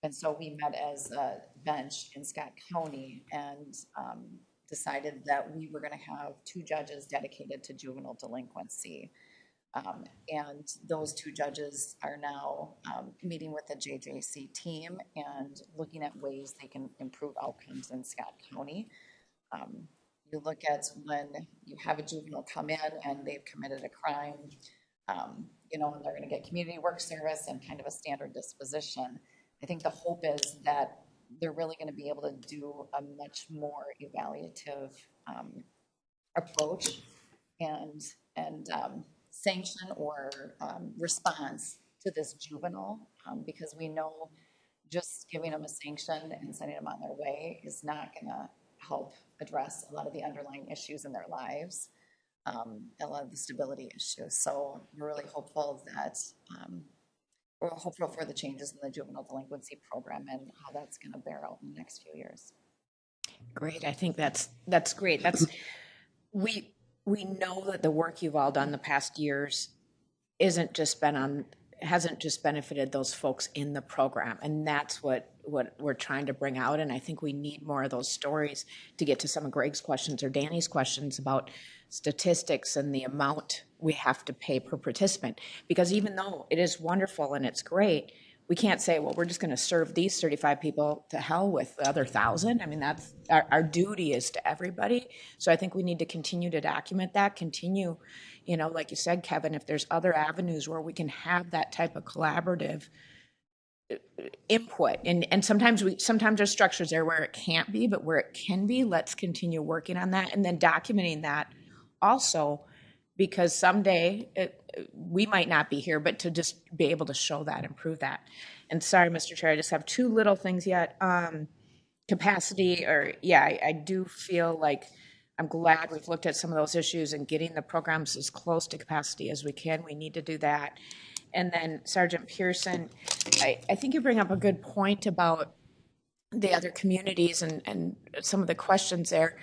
And so we met as a bench in Scott County and decided that we were going to have 2 judges dedicated to juvenile delinquency. And those 2 judges are now meeting with the JJC team and looking at ways they can improve outcomes in Scott County. You look at when you have a juvenile come in and they've committed a crime, you know, and they're going to get community work service and kind of a standard disposition. I think the hope is that they're really going to be able to do a much more evaluative approach and sanction or response to this juvenile, because we know just giving them a sanction and sending them on their way is not going to help address a lot of the underlying issues in their lives, a lot of the stability issues. So we're really hopeful that we're hopeful for the changes in the juvenile delinquency program and how that's going to bear out in the next few years. Great. I think that's great. We know that the work you've all done the past years hasn't just benefited those folks in the program, and that's what we're trying to bring out. And I think we need more of those stories to get to some of Greg's questions or Danny's questions about statistics and the amount we have to pay per participant. Because even though it is wonderful and it's great, we can't say, well, we're just going to serve these 35 people to hell with the other 1,000. I mean, that's our duty is to everybody. So I think we need to continue to document that, continue, you know, like you said, Kevin, if there's other avenues where we can have that type of collaborative input. And sometimes there's structures there where it can't be, but where it can be, let's continue working on that and then documenting that also, because someday we might not be here, but to just be able to show that and prove that. And sorry, Mr. Chair, I just have two little things yet. Capacity, I do feel like I'm glad we've looked at some of those issues and getting the programs as close to capacity as we can. We need to do that. And then Sergeant Pearson, I think you bring up a good point about the other communities and some of the questions there.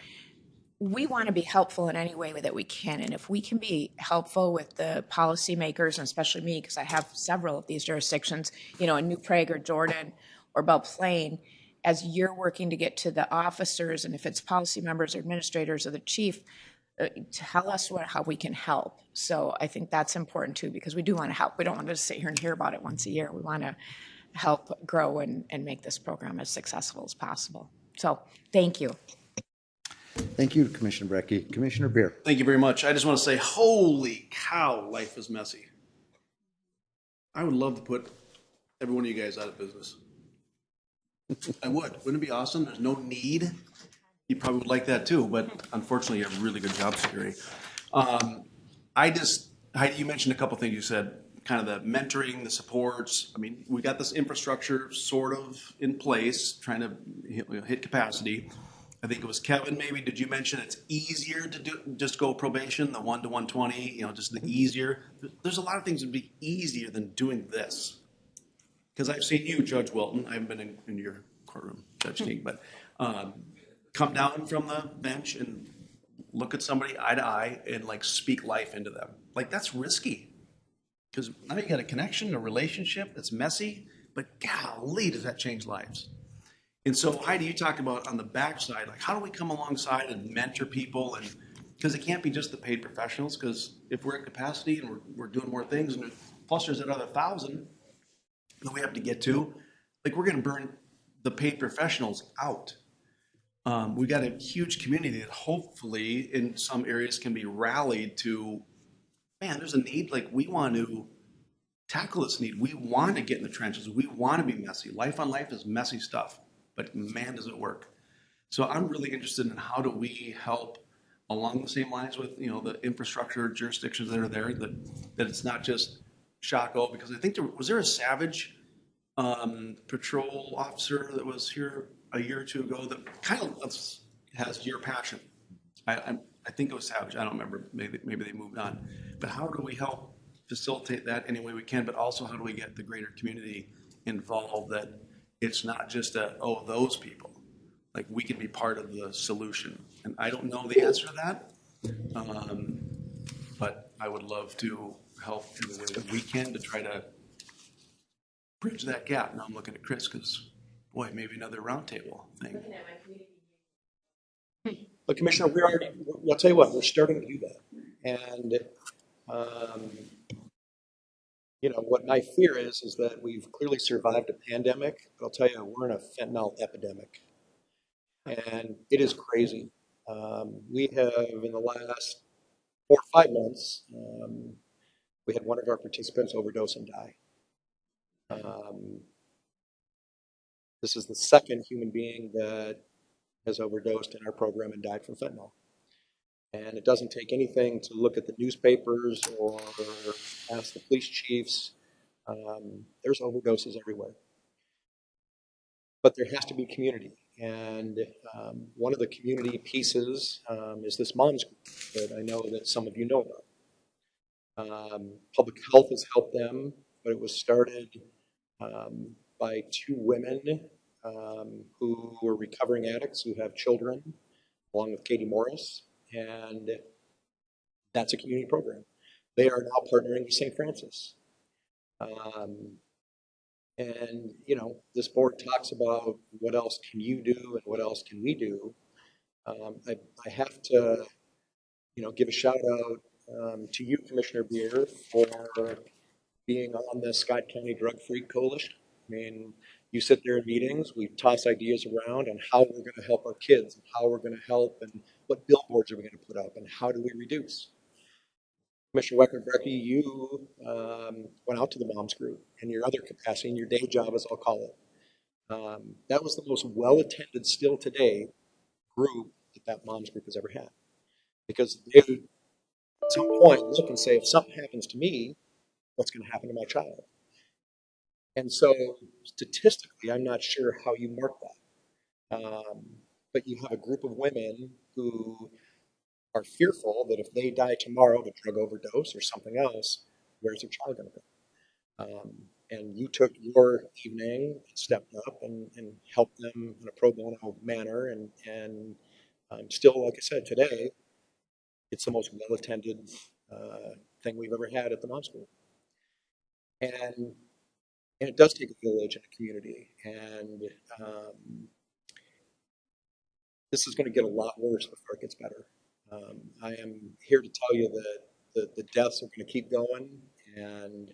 We want to be helpful in any way that we can. And if we can be helpful with the policymakers, and especially me, because I have several of these jurisdictions, you know, in New Prague or Jordan or Belle Plaine, as you're working to get to the officers, and if it's policy members or administrators or the chief, tell us how we can help. So I think that's important too, because we do want to help. We don't want to just sit here and hear about it once a year. We want to help grow and make this program as successful as possible. So thank you. Thank you, Commissioner Brecky. Commissioner Beer. Thank you very much. I just want to say, holy cow, life is messy. I would love to put every one of you guys out of business. I would. Wouldn't it be awesome? There's no need. You probably would like that too, but unfortunately you have really good job security. Heidi, you mentioned a couple things. You said kind of the mentoring, the supports. I mean, we got this infrastructure sort of in place, trying to hit capacity. I think it was Kevin, maybe, did you mention it's easier to do just go probation, the 1 to 120, you know, just the easier. There's a lot of things that would be easier than doing this. Because I've seen you, Judge Wilton, I haven't been in your courtroom, Judge King, but come down from the bench and look at somebody eye to eye and like speak life into them. Like that's risky. Because now you got a connection, a relationship that's messy, but golly, does that change lives. And so, Heidi, you talked about on the backside, like how do we come alongside and mentor people? And because it can't be just the paid professionals, because if we're at capacity and we're doing more things, and plus there's another 1,000 that we have to get to, like we're going to burn the paid professionals out. We got a huge community that hopefully in some areas can be rallied to, man, there's a need, like we want to tackle this need. We want to get in the trenches. We want to be messy. Life on life is messy stuff. But man, does it work. So I'm really interested in how do we help along the same lines with, you know, the infrastructure jurisdictions that are there, that it's not just Shockoe, because I think was there a Savage patrol officer that was here a year or two ago that kind of has your passion. I think it was Savage. I don't remember. Maybe they moved on. But how do we help facilitate that any way we can, but also how do we get the greater community involved, that it's not just those people. Like we can be part of the solution. And I don't know the answer to that, but I would love to help in the way that we can to try to bridge that gap. Now I'm looking at Chris because, boy, maybe another roundtable thing. But Commissioner, I'll tell you what, we're starting to do that. And, you know, what my fear is that we've clearly survived a pandemic, but I'll tell you, we're in a fentanyl epidemic. And it is crazy. We have, in the last 4 or 5 months, we had one of our participants overdose and die. This is the second human being that has overdosed in our program and died from fentanyl. And it doesn't take anything to look at the newspapers or ask the police chiefs. There's overdoses everywhere. But there has to be community. And one of the community pieces is this moms group that I know that some of you know about. Public health has helped them, but it was started by 2 women who were recovering addicts who have children, along with Katie Morris, and that's a community program. They are now partnering with St. Francis. And, you know, this board talks about what else can you do and what else can we do. I have to, you know, give a shout out to you, Commissioner Beer, for being on the Scott County Drug Free Coalition. I mean, you sit there in meetings, we toss ideas around on how we're going to help our kids, and how we're going to help, and what billboards are we going to put up, and how do we reduce. Commissioner Wecker-Brecky, you went out to the moms group in your other capacity, in your day job, as I'll call it. That was the most well-attended still today group that moms group has ever had. Because they would, at some point, look and say, if something happens to me, what's going to happen to my child? And so, statistically, I'm not sure how you mark that. But you have a group of women who are fearful that if they die tomorrow of a drug overdose or something else, where's their child going to go? And you took your evening, stepped up, and helped them in a pro bono manner. And still, like I said, today, it's the most well-attended thing we've ever had at the Mom School. And it does take a village and a community. And this is going to get a lot worse before it gets better. I am here to tell you that the deaths are going to keep going. And,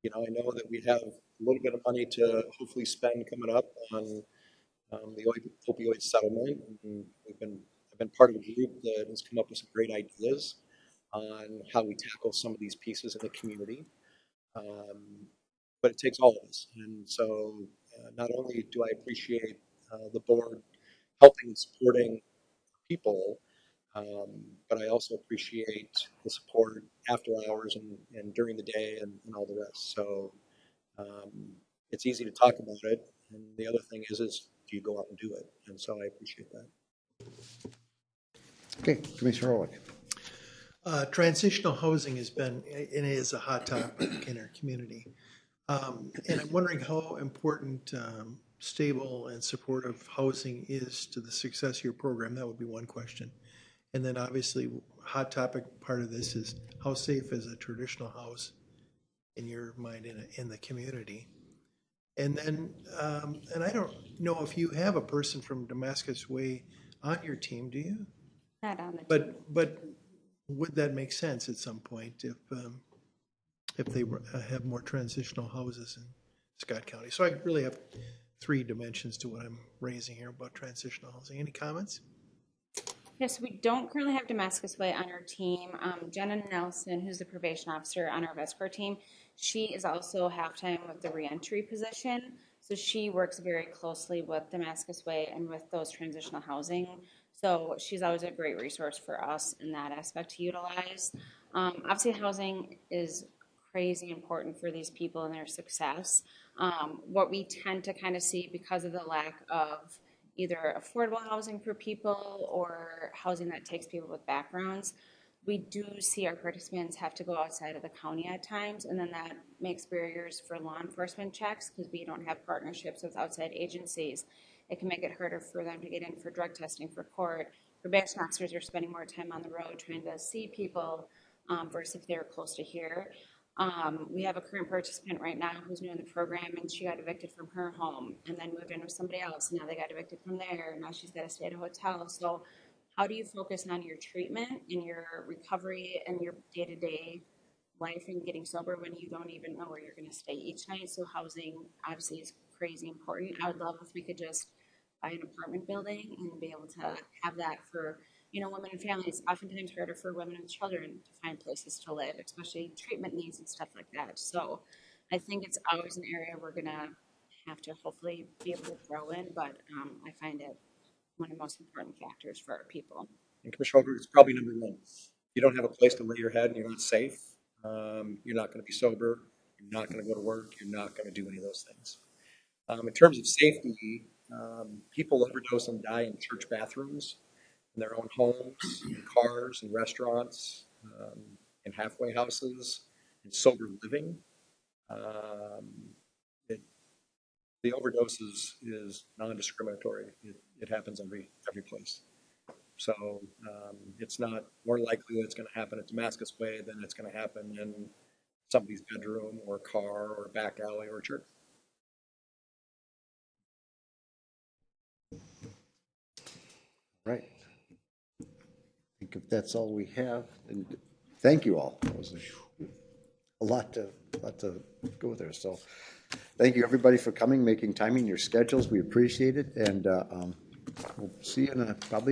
you know, I know that we have a little bit of money to hopefully spend coming up on the opioid settlement. And I've been part of a group that has come up with some great ideas on how we tackle some of these pieces in the community. But it takes all of us. And so not only do I appreciate the board helping and supporting people, but I also appreciate the support after hours and during the day and all the rest. So it's easy to talk about it. And the other thing is do you go out and do it? And so I appreciate that. Okay, Commissioner Orlick. Transitional housing has been, and is a hot topic in our community. And I'm wondering how important stable and supportive housing is to the success of your program. That would be one question. And then obviously, hot topic part of this is how safe is a traditional house in your mind in the community? And then, and I don't know if you have a person from Damascus Way on your team, do you? Not on the team. But would that make sense at some point if they have more transitional houses in Scott County? So I really have 3 dimensions to what I'm raising here about transitional housing. Any comments? Yes, we don't currently have Damascus Way on our team. Jenna Nelson, who's the probation officer on our VESCOR team, she is also half-time with the reentry position. So she works very closely with Damascus Way and with those transitional housing. So she's always a great resource for us in that aspect to utilize. Obviously, housing is crazy important for these people and their success. What we tend to kind of see because of the lack of either affordable housing for people or housing that takes people with backgrounds, we do see our participants have to go outside of the county at times, and then that makes barriers for law enforcement checks because we don't have partnerships with outside agencies. It can make it harder for them to get in for drug testing for court. Probation officers are spending more time on the road trying to see people versus if they're close to here. We have a current participant right now who's new in the program, and she got evicted from her home and then moved in with somebody else. And now they got evicted from there, and now she's got to stay at a hotel. So how do you focus on your treatment and your recovery and your day-to-day life and getting sober when you don't even know where you're going to stay each night? So housing obviously is crazy important. I would love if we could just buy an apartment building and be able to have that for, women and families. Oftentimes harder for women and children to find places to live, especially treatment needs and stuff like that. So I think it's always an area we're gonna have to hopefully be able to grow in, but I find it one of the most important factors for our people. And Commissioner Holger, it's probably number one. If you don't have a place to lay your head and you're not safe, you're not going to be sober, you're not going to go to work, you're not going to do any of those things. In terms of safety, people overdose and die in church bathrooms, in their own homes, in cars, in restaurants, in halfway houses, in sober living. The overdose is non-discriminatory. It happens every place. So it's not more likely that it's going to happen at Damascus Way than it's going to happen in somebody's bedroom or car or back alley or church. Right. I think if that's all we have, and thank you all. That was a lot to go there. So thank you everybody for coming, making time in your schedules. We appreciate it. And we'll see you in probably